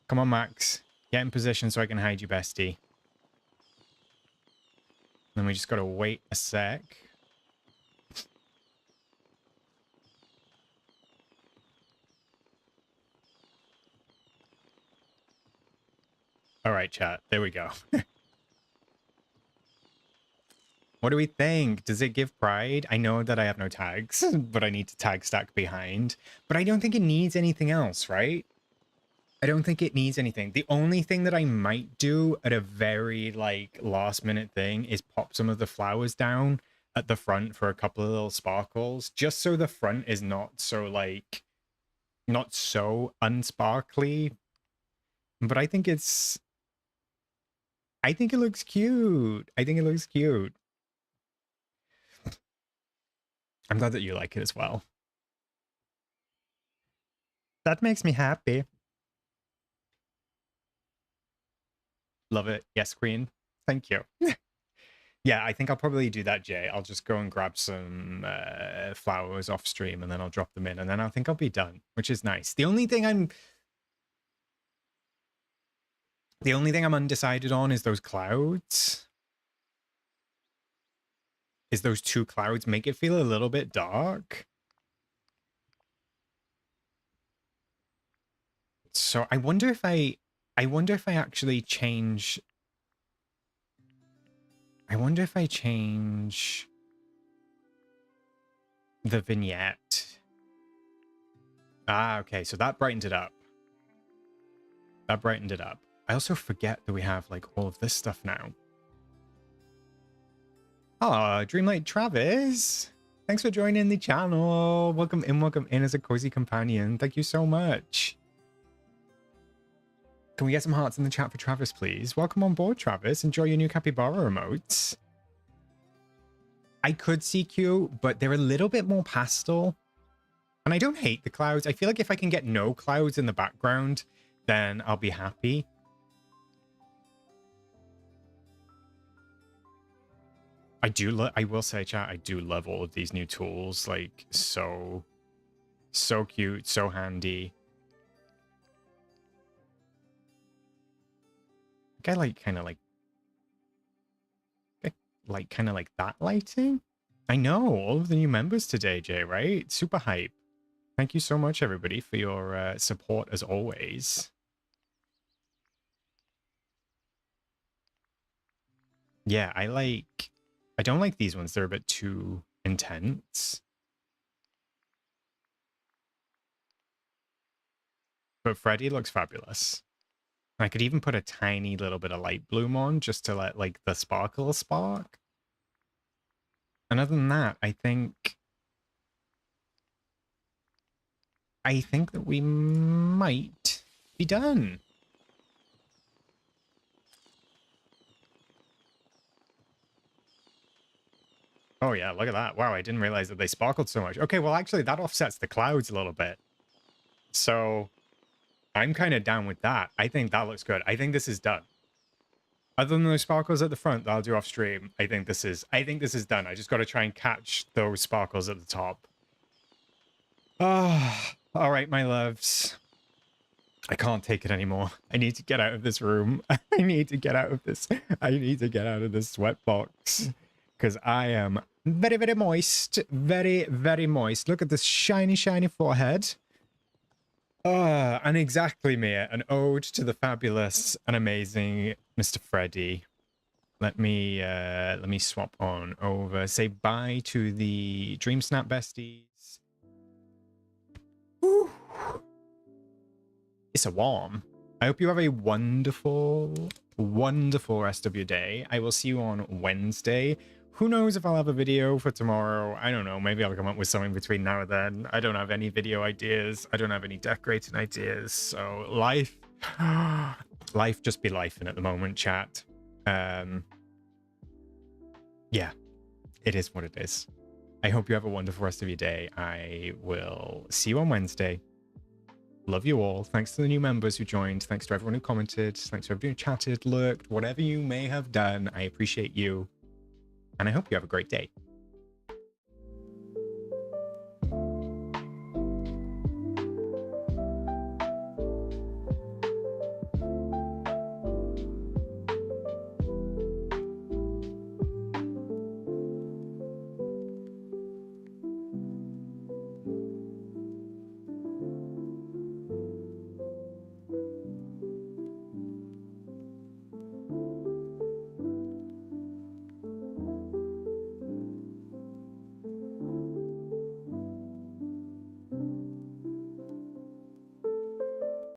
Come on, Max. Get in position so I can hide you, bestie. Then we just got to wait a sec. All right, chat. There we go. What do we think? Does it give pride? I know that I have no tags, but I need to tag stack behind. But I don't think it needs anything else, right? I don't think it needs anything. The only thing that I might do at a very, like, last-minute thing is pop some of the flowers down at the front for a couple of little sparkles, just so the front is not so, like, not so unsparkly. But I think it's... I think it looks cute. I think it looks cute. I'm glad that you like it as well. That makes me happy. Love it. Yes, Queen. Thank you. Yeah, I think I'll probably do that, Jay. I'll just go and grab some flowers off stream and then I'll drop them in and then I think I'll be done, which is nice. The only thing I'm undecided on is those clouds. Is those two clouds make it feel a little bit dark. So I wonder if I actually change. I wonder if I change the vignette. Ah, okay, so that brightened it up. That brightened it up. I also forget that we have like all of this stuff now. Oh, Dreamlight Travis. Thanks for joining the channel. Welcome in as a cozy companion. Thank you so much. Can we get some hearts in the chat for Travis, please? Welcome on board, Travis. Enjoy your new capybara emotes. I could CQ, but they're a little bit more pastel. And I don't hate the clouds. I feel like if I can get no clouds in the background, then I'll be happy. I will say, chat, I do love all of these new tools. Like, so cute, so handy. I like kind of like that lighting. I know all of the new members today, Jay, right? Super hype. Thank you so much, everybody, for your support as always. Yeah, I don't like these ones. They're a bit too intense. But Freddy looks fabulous. I could even put a tiny little bit of light bloom on just to let like the sparkle spark. And other than that, I think that we might be done. Oh yeah, look at that. Wow, I didn't realize that they sparkled so much. Okay, well actually that offsets the clouds a little bit. So I'm kind of down with that. I think that looks good. I think this is done. Other than those sparkles at the front that I'll do off stream, I think this is done. I just got to try and catch those sparkles at the top. Ah, all right, my loves. I can't take it anymore. I need to get out of this room. I need to get out of this. I need to get out of this sweatbox because I am very, very moist. Very, very moist. Look at this shiny, shiny forehead. And exactly, Mia, an ode to the fabulous and amazing Mr. Freddy. Let me swap on over. Say bye to the DreamSnap besties. Whew. It's a warm. I hope you have a wonderful, wonderful rest of your day. I will see you on Wednesday. Who knows if I'll have a video for tomorrow? I don't know. Maybe I'll come up with something between now and then. I don't have any video ideas. I don't have any decorating ideas. So life just be lifing at the moment, chat. Yeah, it is what it is. I hope you have a wonderful rest of your day. I will see you on Wednesday. Love you all. Thanks to the new members who joined. Thanks to everyone who commented. Thanks to everyone who chatted, lurked, whatever you may have done. I appreciate you. And I hope you have a great day.